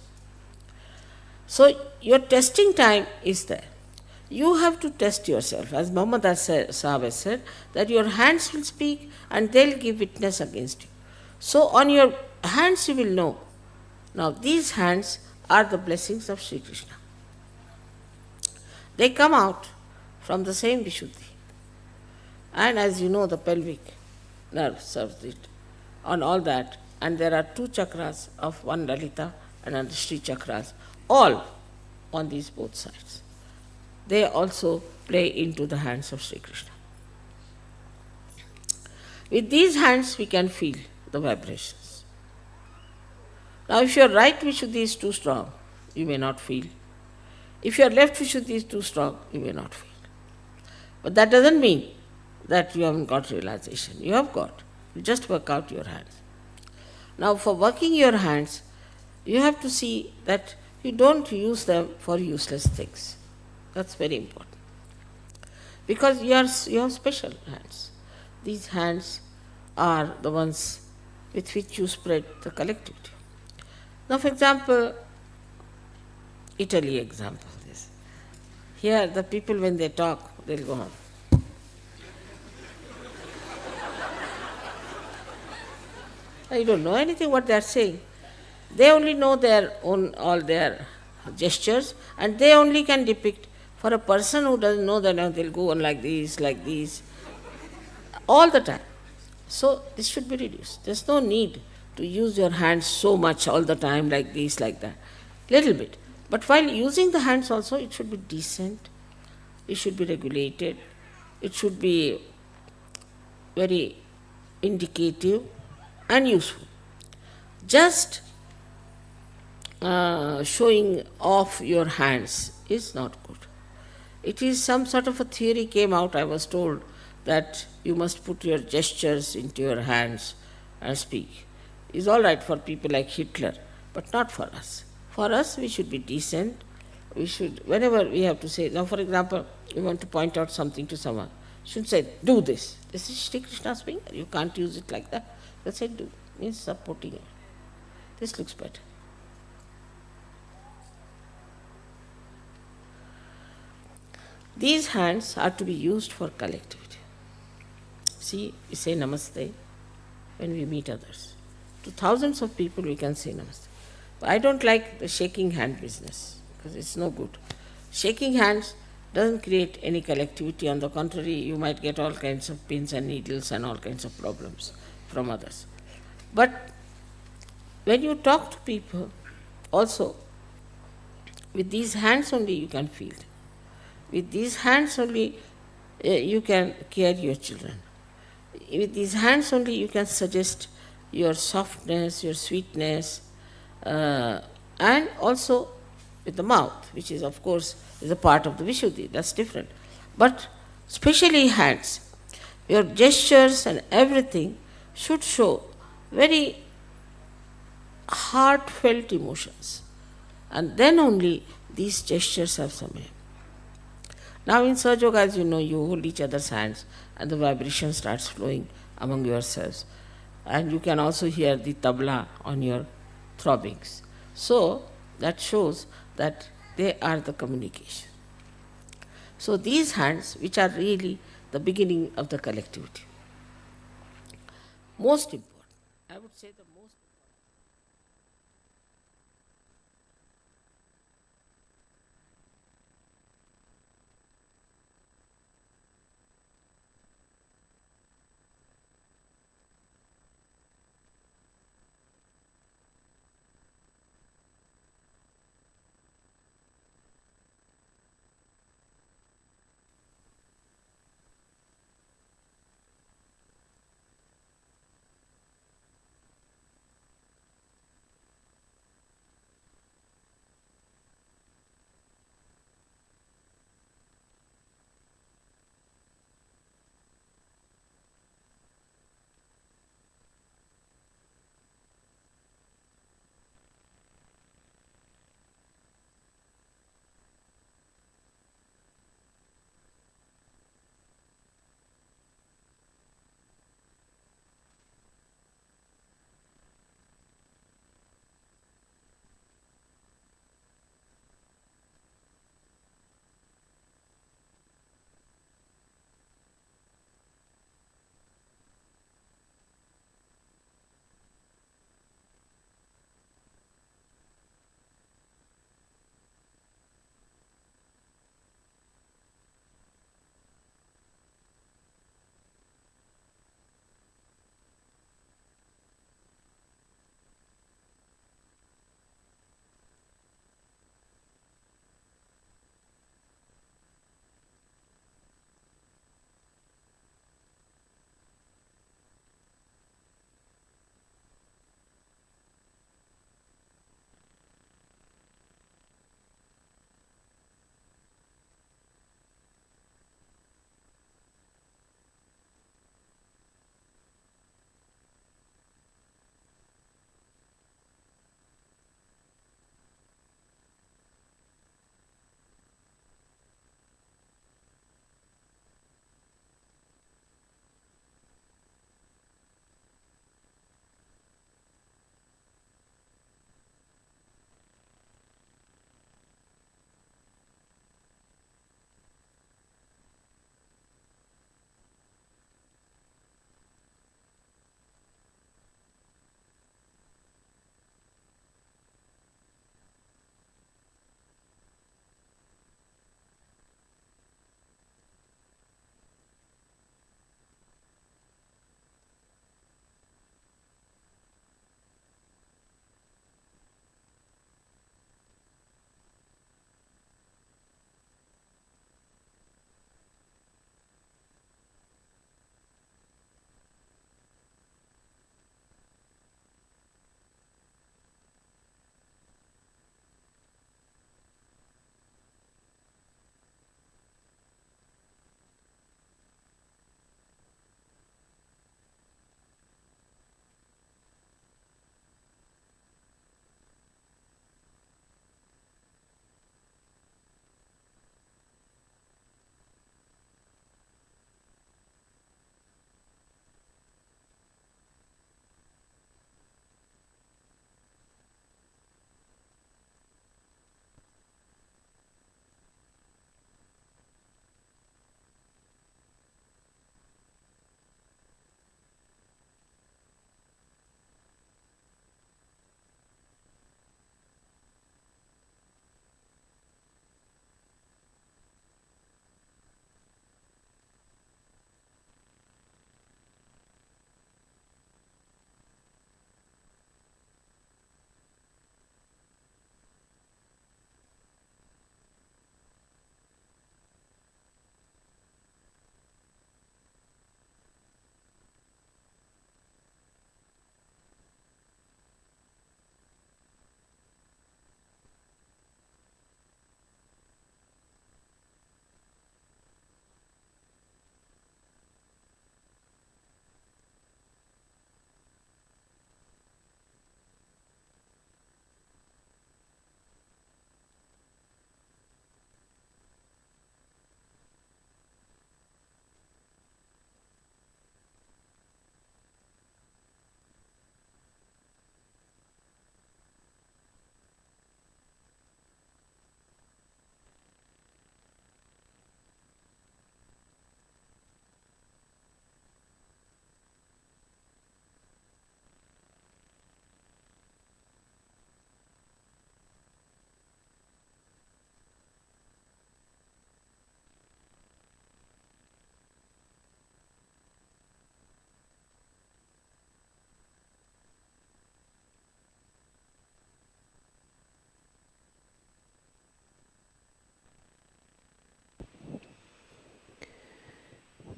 So, your testing time is there. You have to test yourself. As Muhammad Sahib has said, that your hands will speak and they'll give witness against you. So, on your hands you will know. Now, these hands are the blessings of Shri Krishna. They come out from the same Vishuddhi. And as you know, the pelvic nerve serves it on all that. And there are two chakras of one Lalita and another Sri chakras, all on these both sides. They also play into the hands of Shri Krishna. With these hands we can feel the vibrations. Now if your right Vishuddhi is too strong, you may not feel. If your left Vishuddhi is too strong, you may not feel. But that doesn't mean that you haven't got realization. You have got. You just work out your hands. Now for working your hands, you have to see that you don't use them for useless things. That's very important. Because you have special hands. These hands are the ones with which you spread the collectivity. Now for example, Italy example. This. Here the people when they talk, they'll go on. I don't know anything what they are saying. They only know their own, all their gestures, and they only can depict. For a person who doesn't know that, now they'll go on like this, all the time. So this should be reduced. There's no need to use your hands so much all the time like this, like that. Little bit. But while using the hands also, it should be decent, it should be regulated, it should be very indicative and useful. Just showing off your hands is not good. It is some sort of a theory came out, I was told, that you must put your gestures into your hands and speak. It's all right for people like Hitler, but not for us. For us, we should be decent. We should, whenever we have to say, now for example, we want to point out something to someone, you should say, do this. This is Shri Krishna's finger. You can't use it like that. Let's say do, means supporting it. This looks better. These hands are to be used for collectivity. See, we say namaste when we meet others. To thousands of people we can say namaste. But I don't like the shaking hand business because it's no good. Shaking hands doesn't create any collectivity. On the contrary, you might get all kinds of pins and needles and all kinds of problems from others. But when you talk to people, also, with these hands only you can feel them. With these hands only you can care your children. With these hands only you can suggest your softness, your sweetness, and also with the mouth, which is of course is a part of the Vishuddhi, that's different. But especially hands, your gestures and everything should show very heartfelt emotions. And then only these gestures have some aim. Now in Sahajayoga, as you know, you hold each other's hands and the vibration starts flowing among yourselves. And you can also hear the tabla on your throbbings. So that shows that they are the communication. So these hands, which are really the beginning of the collectivity. Most important, I would say the most important.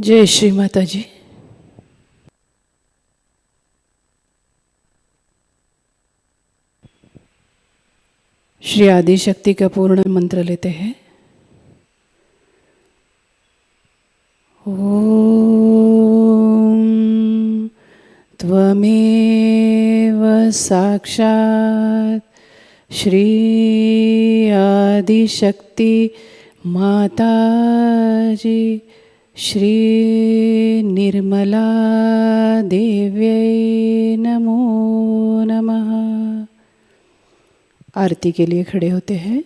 जय श्री माताजी। श्री आदि शक्ति का पूर्ण मंत्र लेते हैं। ओम त्वमेव साक्षात् श्री आदि शक्ति माताजी श्री निर्मला देव्यै नमो नमः। आरती के लिए खड़े होते हैं।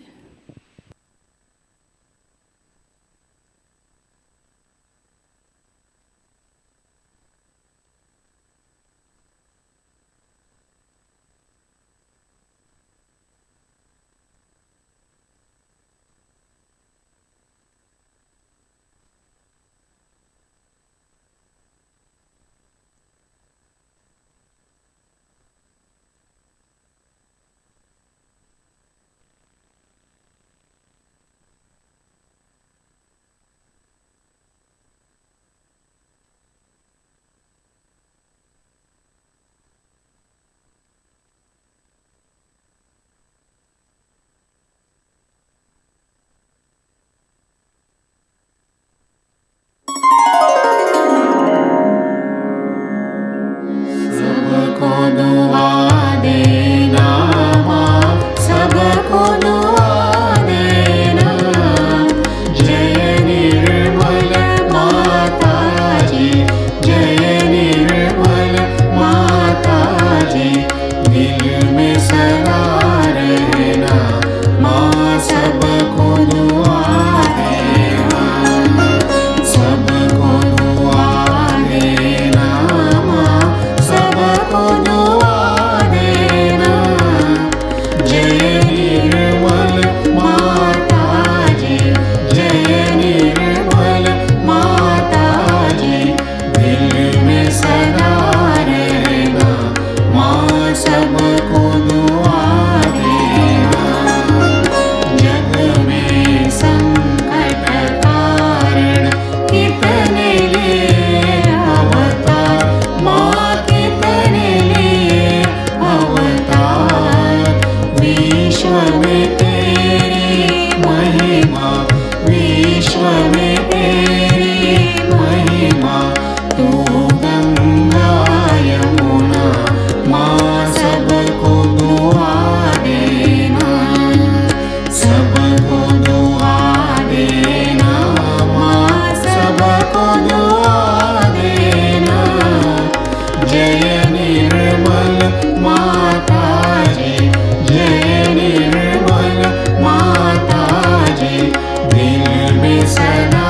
सदा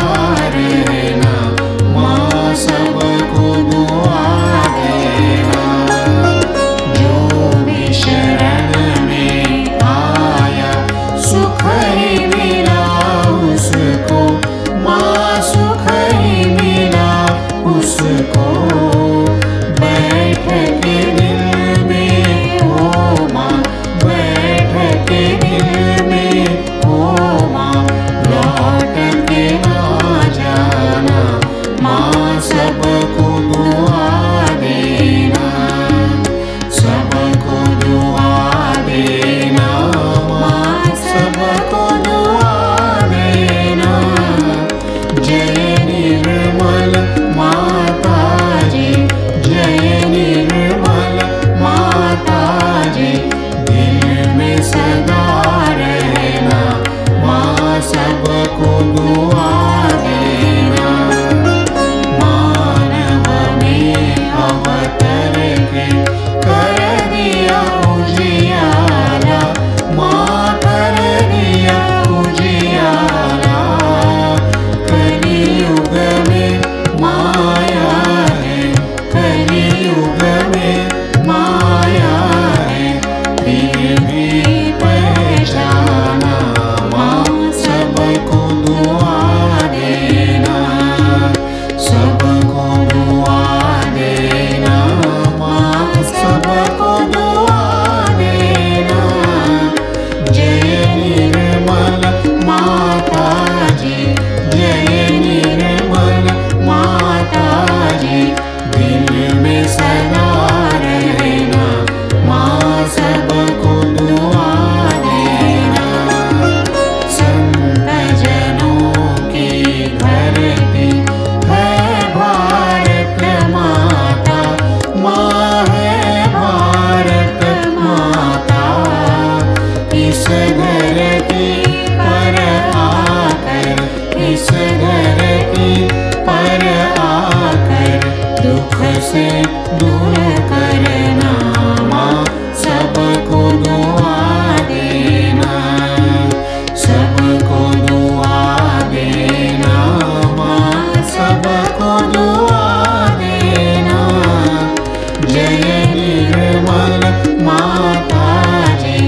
निर्मल माताजी,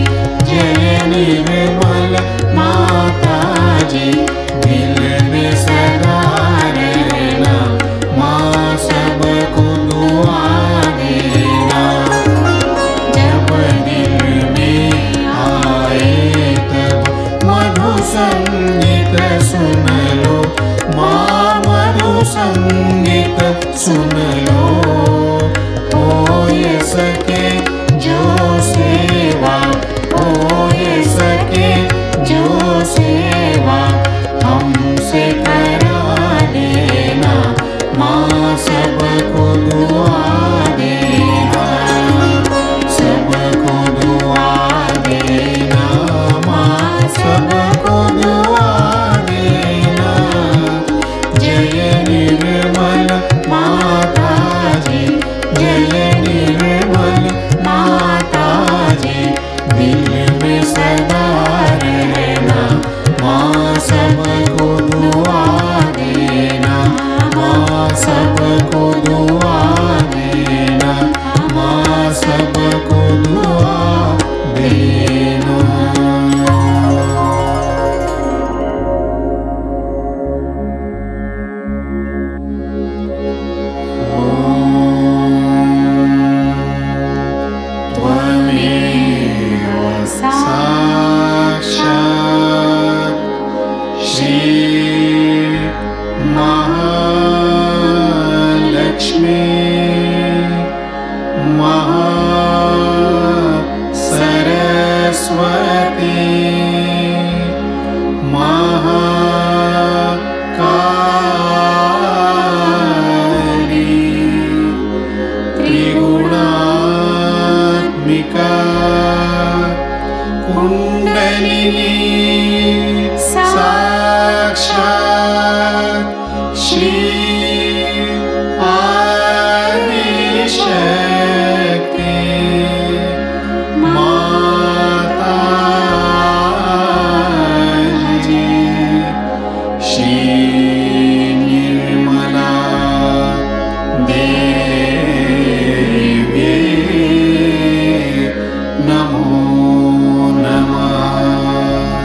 जय निर्मल माताजी, दिल में सदा रहना, माँ सबको दुआ देना। जब दिल में आए तब मधु संगीत सुन लो, माँ मधु संगीत सुन लो। हो ये सके जो सेवा, हो ये सके जो सेवा, हमसे करा देना, माँ सबको दुआ देना, सबको दुआ देना, माँ सबको दुआ देना। जय निर्मल माताजी, जय निर्मल माताजी, दिल में सदा रहना, माँ सबको दुआ देना, माँ सबको दुआ देना, माँ सबको दुआ देना। त्वमेव साक्षात् श्री महालक्ष्मी महासरस्वती महाकाली त्रिगुणात्मिका कुंडलिनी साक्षात् श्री आदिशक्ति माताजी, श्री निर्मला देवी, नमो नमः।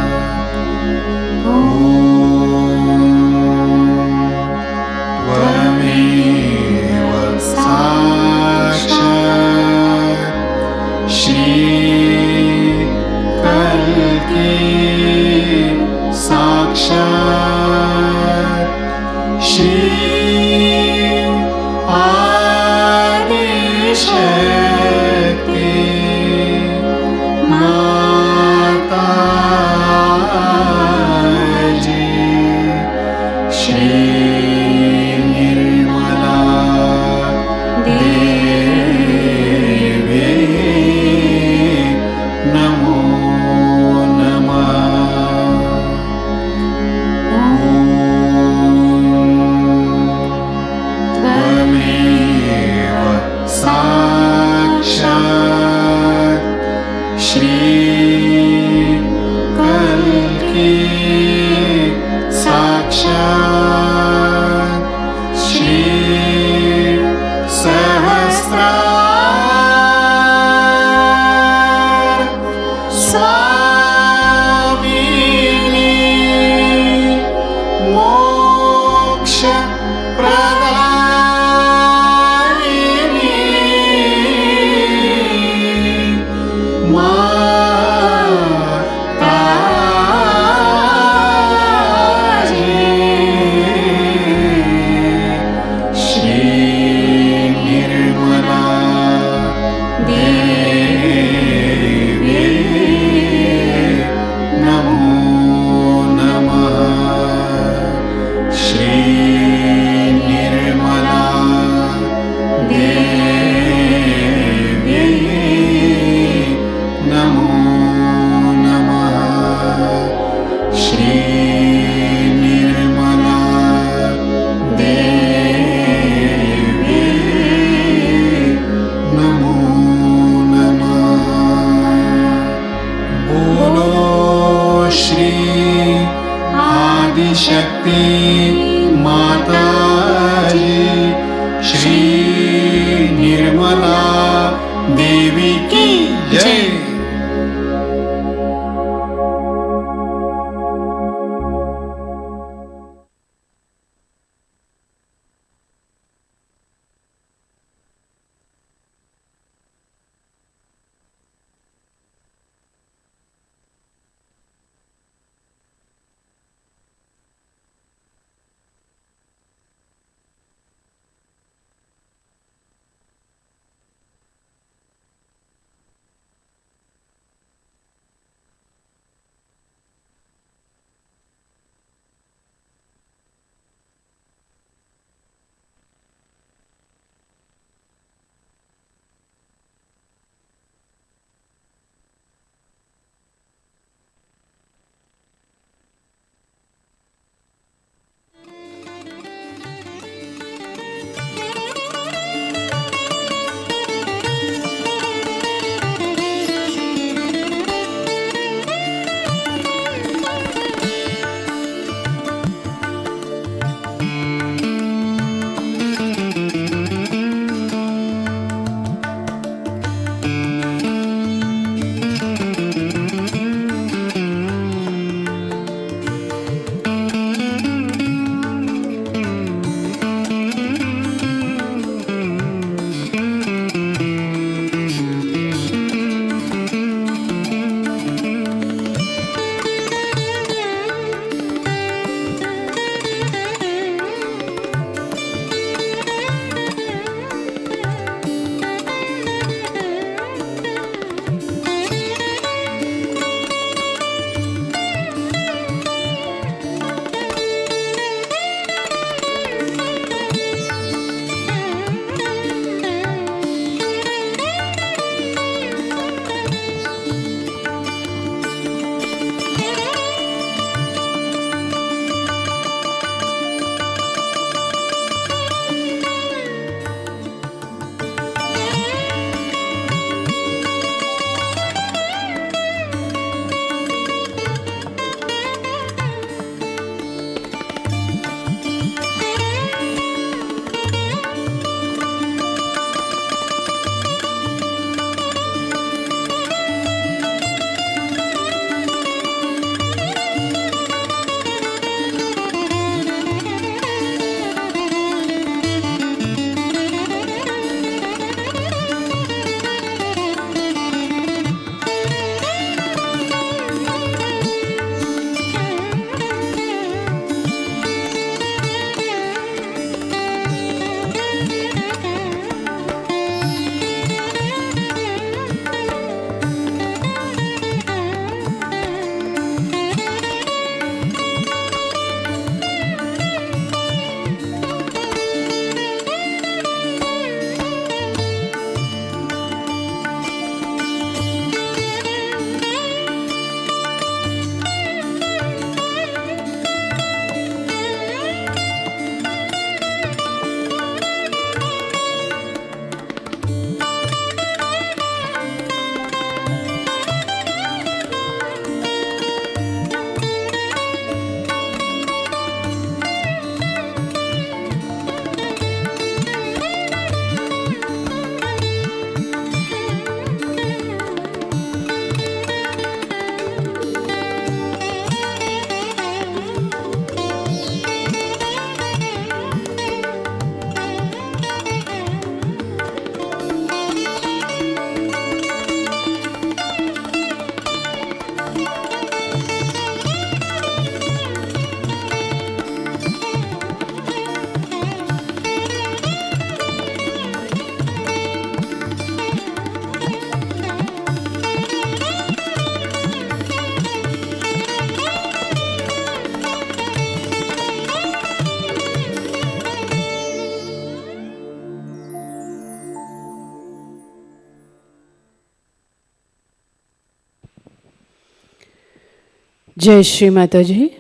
जय श्री माता जी।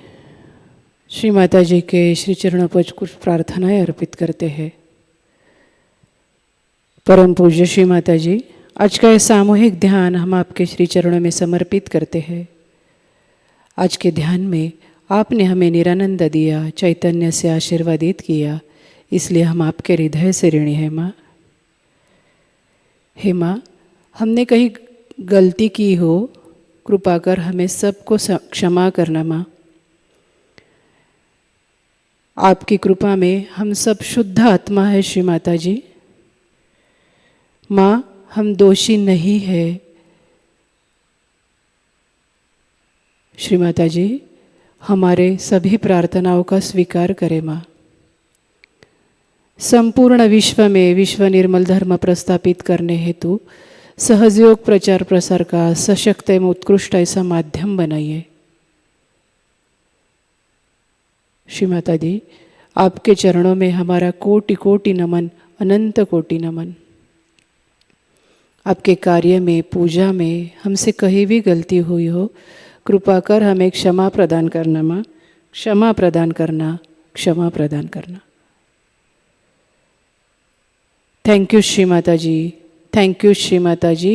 श्री माता जी के श्री चरणों पर कुछ प्रार्थनाएं अर्पित करते हैं। परम पूज्य श्री माता जी, आज का यह सामूहिक ध्यान हम आपके श्री चरणों में समर्पित करते हैं। आज के ध्यान में आपने हमें निरानंद दिया, चैतन्य से आशीर्वादित किया, इसलिए हम आपके हृदय से ऋणी हैं माँ। हे माँ, हमने कहीं गलती की हो, कृपा कर हमें सबको क्षमा करना माँ। आपकी कृपा में हम सब शुद्ध आत्मा है श्री माता जी। माँ, हम दोषी नहीं है श्री माता जी। हमारे सभी प्रार्थनाओं का स्वीकार करें माँ। संपूर्ण विश्व में विश्व निर्मल धर्म प्रस्थापित करने हेतु सहजयोग प्रचार प्रसार का सशक्त एवं उत्कृष्ट ऐसा माध्यम बनाइए श्री माता दी। आपके चरणों में हमारा कोटि कोटि नमन, अनंत कोटि नमन। आपके कार्य में, पूजा में हमसे कहीं भी गलती हुई हो, कृपा कर हमें क्षमा प्रदान करना माँ। क्षमा प्रदान करना, क्षमा प्रदान करना। Thank you Shri Mata ji. Thank you Shri Mata ji.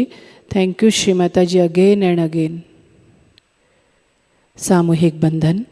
Thank you Shri Mata ji again and again. सामूहिक बंधन।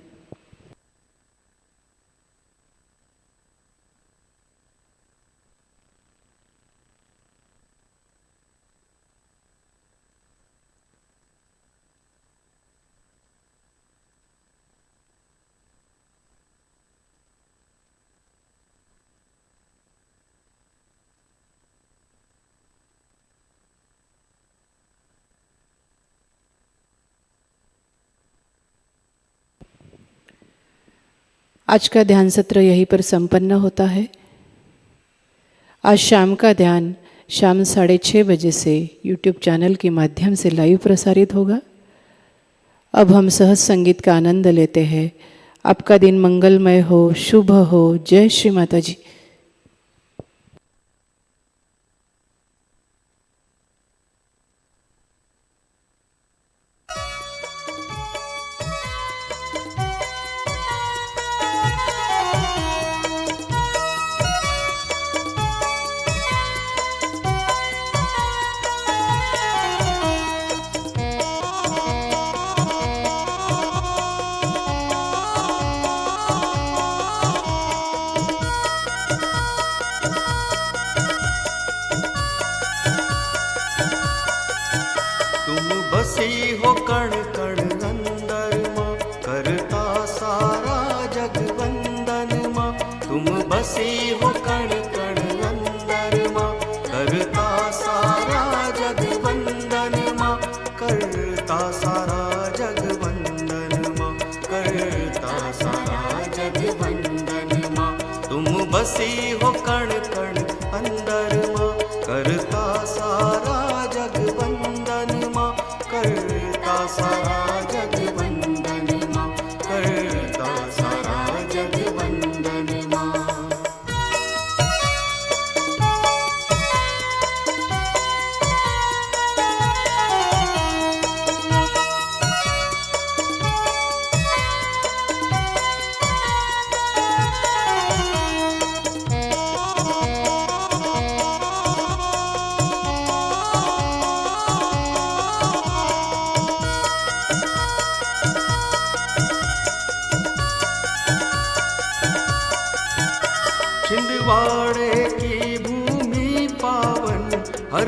आज का ध्यान सत्र यहीं पर संपन्न होता है। आज शाम का ध्यान शाम 6:30 बजे से YouTube चैनल के माध्यम से लाइव प्रसारित होगा। अब हम सहज संगीत का आनंद लेते हैं। आपका दिन मंगलमय हो, शुभ हो। जय श्री माता जी।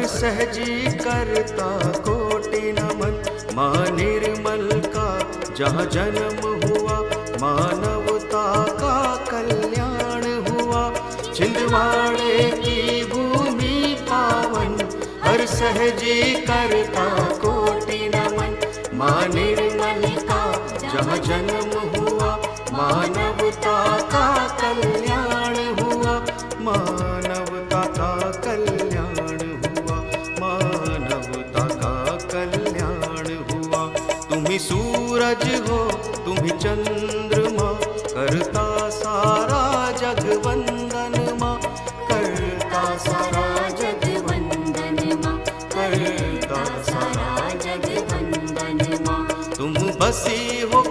सहजी करता कोटि नमन। माँ निर्मल का जहाँ जन्म हुआ, मानवता का कल्याण हुआ। छिंदवाड़े की भूमि पावन, हर सहजी करता कोटि नमन। माँ निर्मल का जहाँ जन्म हुआ, मानवता का कल्याण हुआ। मानवता का कल्याण हुआ, मानवता का कल्याण हुआ। तुम्ही सूरज हो, तुम्ही चंद्रमा, करता सारा जग वंदन माँ। करता सारा जग वंदन माँ, करता सारा जग वंदन माँ। तुम बसी हो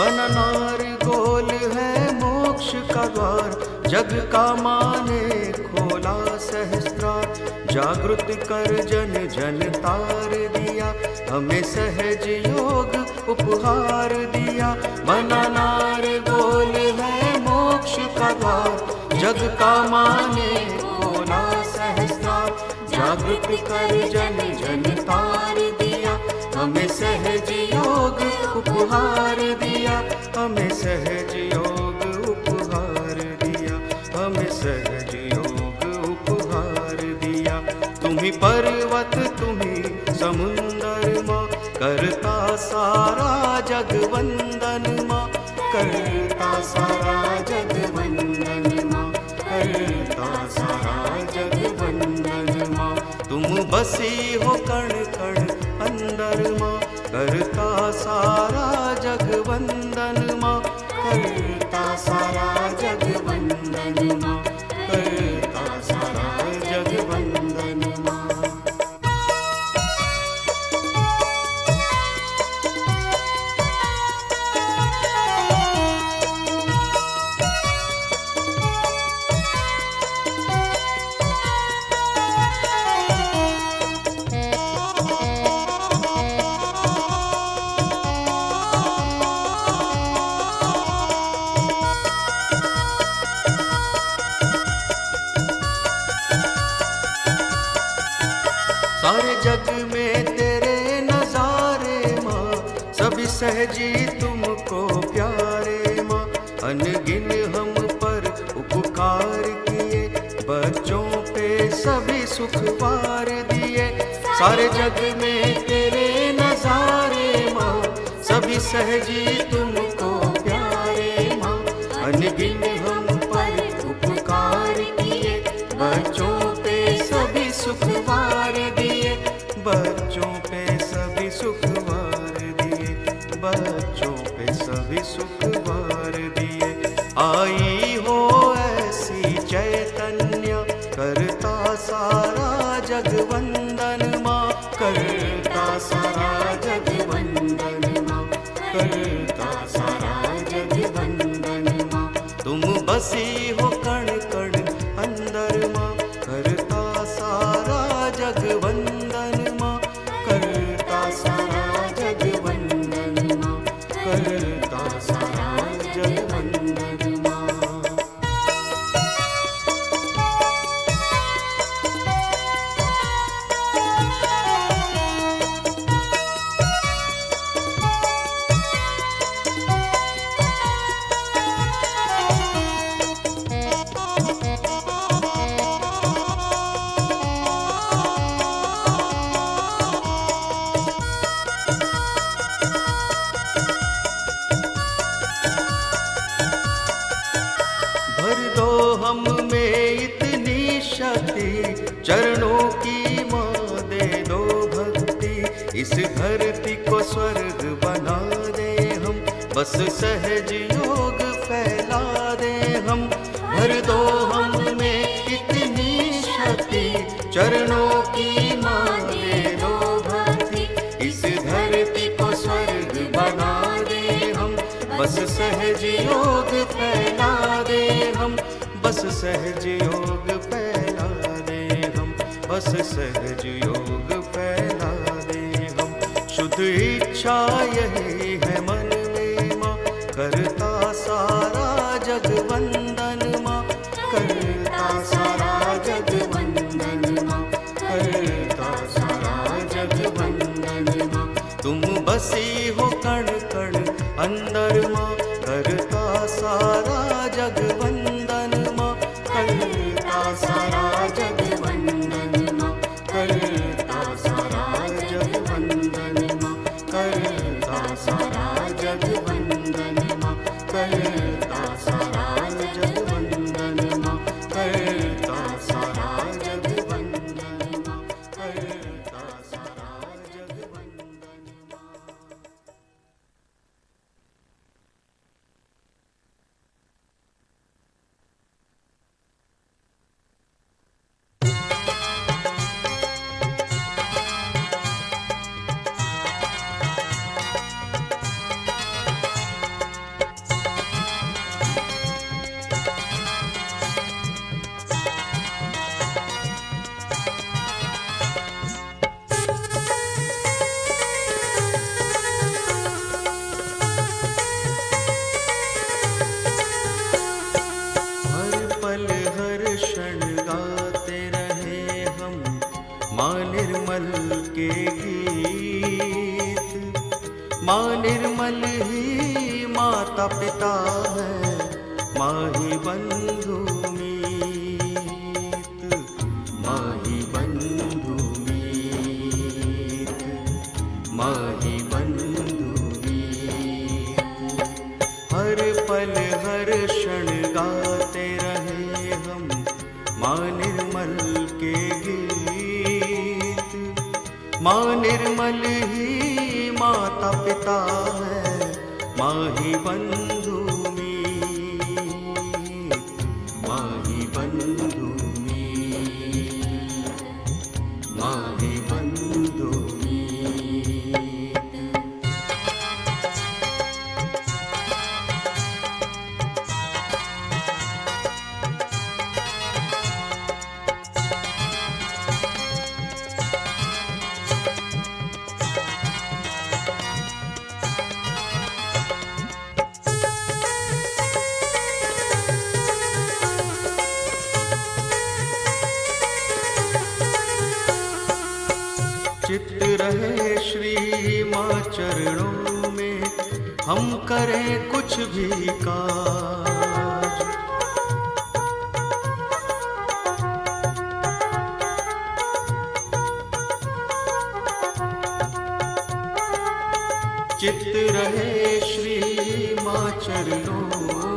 बननार गोल है मोक्ष का द्वार, जग का माने खोला सहस्त्रार। जागृत कर जन जन तार दिया, हमें सहज योग उपहार दिया। बननार गोल है मोक्ष का द्वार, जग का माने खोला सहस्त्रार। जागृत कर जन जन तार दिया, हमें सहज योग उपहार दिया। हमें सहज योग उपहार दिया, हमें सहज योग उपहार दिया। तुम्ही पर्वत तुम्ही समुंदर माँ, करता सारा जग वंदन माँ। करता सारा जग वंदन माँ, करता सारा जग वंदन माँ। तुम बसी हो कण कण अंदर माँ, करता सारा जग वंदन माँ। करता सारा जग वंदन माँ, करता सारा जग वंदन माँ। सारे जग में तेरे नजारे माँ, सभी सहजी तुमको प्यारे माँ। अनगिन हम पर उपकार किए, बच्चों पे सभी सुख वार दिए। सारे जग में तेरे नजारे माँ, सभी सहजी तुमको प्यारे माँ। अनगिन हम पर उपकार किए, बच्चों पे सभी सुख वार दिए। बच्चों पे सभी सुख वार दिए, बच्चों पे सभी सुख वार दिए। आई हो ऐसी चैतन्य, करता सारा जग वंदन माँ। करता सारा जग वंदन माँ, करता सारा जग वंदन माँ। तुम बसी हो कण कण अंदर माँ, करता सारा जग वंदन माँ। करता सारा जग वंदन माँ, करता सारा जग वंदन माँ। भर दो हम में इतनी शक्ति, चरणों की माँ दे दो भक्ति। इस धरती को स्वर्ग बना दे हम, बस सहज योग फैला दे हम। भर दो हम में इतनी शक्ति, चरणों की माँ दे दो भक्ति। इस धरती को स्वर्ग बना दे हम, बस सहज योग फैला दे हम। बस सहज योग फैला दे हम, बस सहज योग फैला दे हम। शुद्ध इच्छा यही है मन में माँ, करता सारा जग वंदन माँ। करता सारा जग वंदन माँ, करता सारा जग वंदन माँ। तुम बसी हो कण कण अंदर माँ, करता सारा जग वंदन माँ। करता सारा जग वंदन माँ, करता सारा जग वंदन माँ। करता सारा जग वंदन माँ, करता सारा जग वंदन माँ। करता सारा जग वंदन माँ, करता सारा जग वंदन माँ। माँ निर्मल ही माता पिता है, माँ ही बंधु मीत, माँ ही बंधु मीत, माँ ही बंधु मीत। हर पल हर क्षण गाते रहे हम माँ निर्मल के गीत। माँ निर्मल ही माता पिता है, माँ ही बंधु मीत, माँ ही बंधु मीत, माँ ही बंधु मीत। चित्त रहे श्री माँ चरणों में, हम करें कुछ भी काज। चित्त रहे श्री माँ चरणों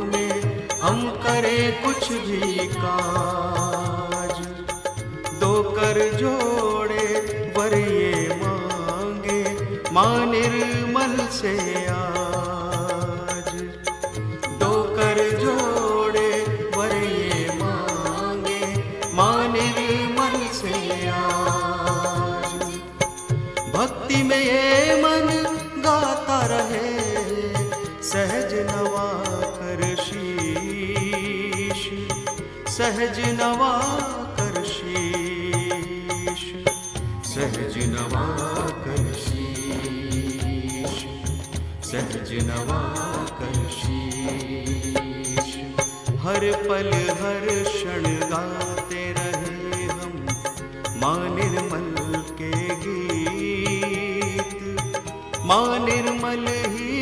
में, हम करें कुछ भी काज। दो कर जोड़े वर ये मांगे माँ निर्मल से आज। दो कर जोड़े वर ये मांगे माँ निर्मल से आज। भक्ति में ये मन गाता रहे, सहज नवा कर शीश, सहज नवा कर शीश, सहज नवा कर शीश, सहज नवा कर शीश। हर पल हर क्षण गाते रहे हम माँ निर्मल के गीत। माँ निर्मल ही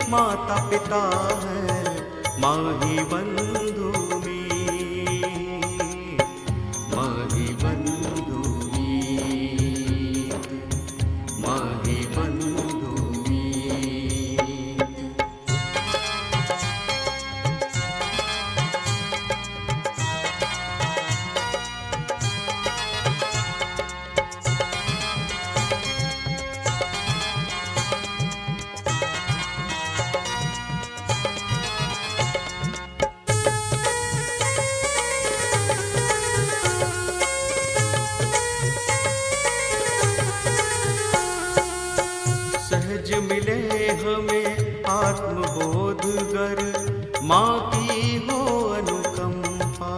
माता पिता है, माँ ही बंधु मीत, माँ ही बंधु मीत, माँ ही बंधु मीत। सहज मिले हमें आत्मबोध गर, माँ की हो अनुकंपा।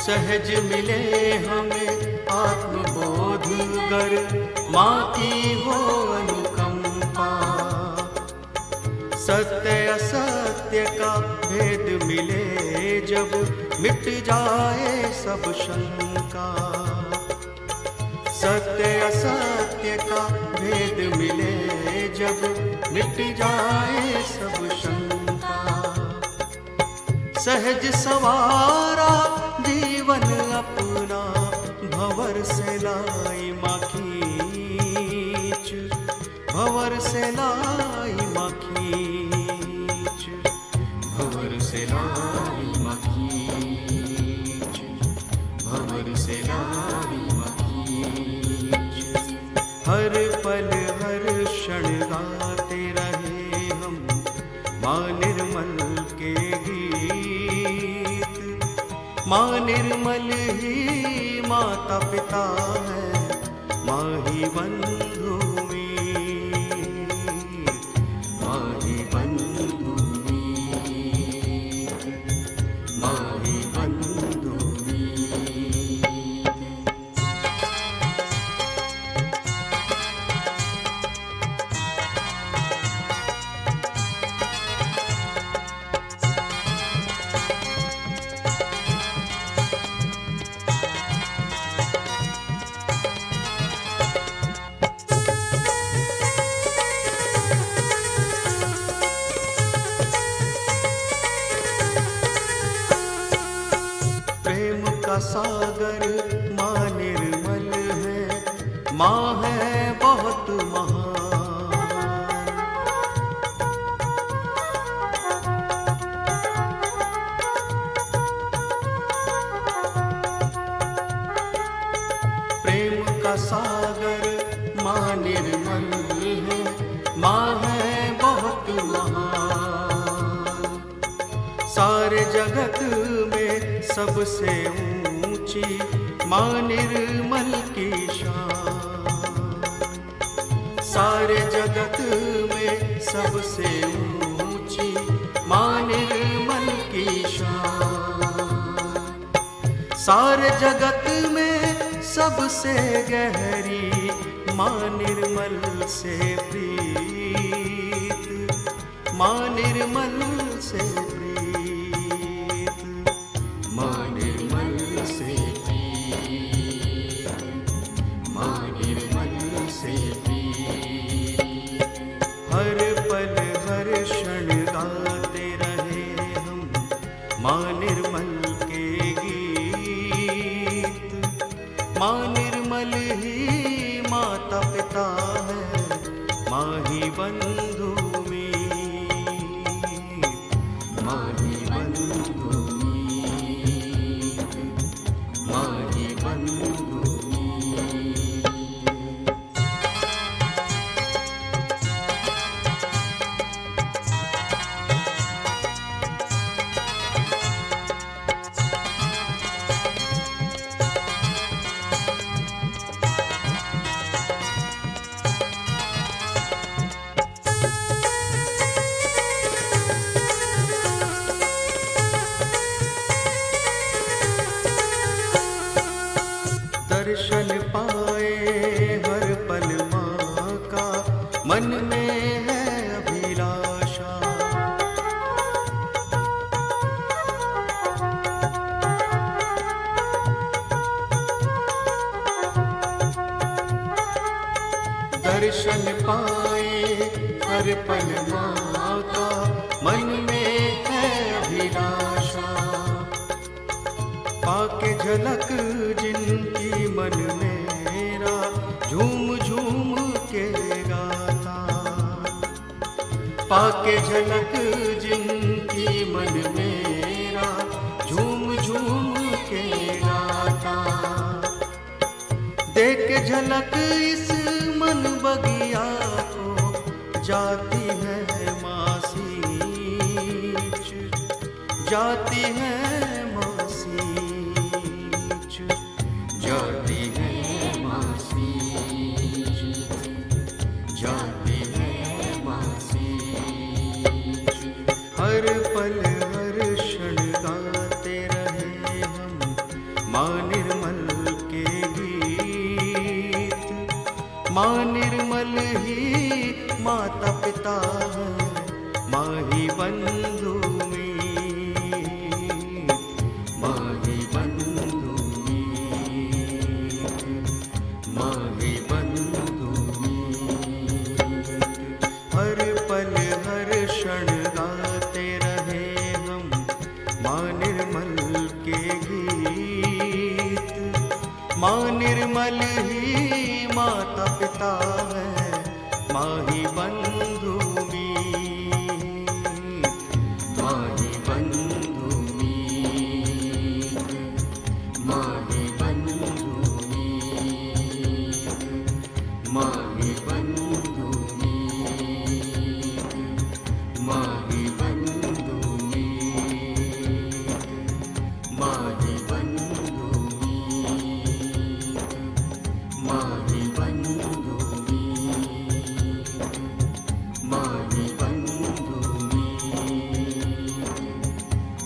सहज मिले हमें आत्मबोध गर, माँ की हो अनुकंपा। सत्य असत्य का भेद मिले जब, मिट जाए सब शंका। सत्य असत्य का भेद मिले जब, मिट जाए सब शंका। सहज सवारा जीवन अपना, भंवर से लाई माँ खींच, भंवर से लाई माँ खींच, भंवर से लाई माँ खींच, भंवर से लाई माँ खींच। हर पल हर क्षण गाते रहे हम माँ निर्मल के गीत। माँ निर्मल ही माता पिता है, माँ ही बंधु मीत, माँ ही बंधु मीत, माँ ही बंधु मीत। का सागर माँ निर्मल है, माँ है बहुत महान। प्रेम का सागर माँ निर्मल है, माँ है बहुत महान। सारे जगत में सबसे ऊंची माँ निर्मल की शान। सारे जगत में सबसे ऊंची माँ निर्मल की शान। सारे जगत में सबसे गहरी माँ निर्मल से प्रीत, माँ निर्मल से प्रीत, माँ निर्मल से प्रीत, माँ निर्मल से प्रीत। हर पल हर क्षण गाते रहे हम माँ निर्मल के गीत। माँ निर्मल ही माता पिता है, माँ ही बंधु मीत, माँ ही बंधु मीत, माँ ही बंधु मीत। दर्शन पाए हर पल माँ का, मन में है अभिलाषा। दर्शन पाए हर पल माँ का, मन में है अभिलाषा। पाके झलक जिनकी मन मेरा झूम झूम के गाता। पाके झलक जिनकी मन मेरा झूम झूम के गाता। देख झलक इस मन बगिया को, जाती है माँ सींच, जाती है माँ सींच, जाती है माँ सींच, जाती है माँ सींच। हर पल हर क्षण गाते रहे हम माँ निर्मल के गीत। माँ निर्मल ही माता पिता है, माँ ही बंधु मीत, माँ ही बंधु मीत, माँ ही बंधु मीत। हर पल हर क्षण गाते रहे हम माँ निर्मल के गीत। माँ निर्मल ही माता पिता है, माँ ही बंधु मीत, माँ ही बंधु मीत, माँ ही बंधु मीत, माँ ही बंधु मीत, माँ ही बंधु मीत, माँ ही बंधु मीत, माँ ही बंधु मीत, माँ ही बंधु मीत,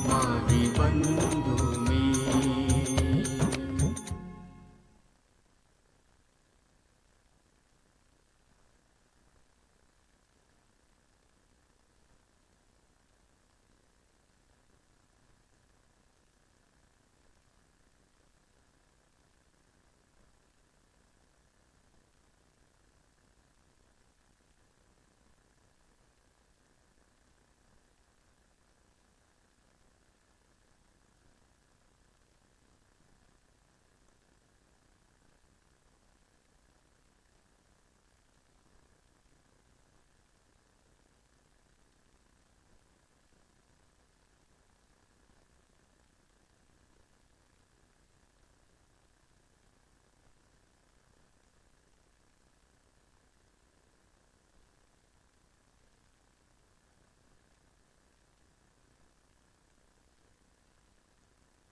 माँ ही बंधु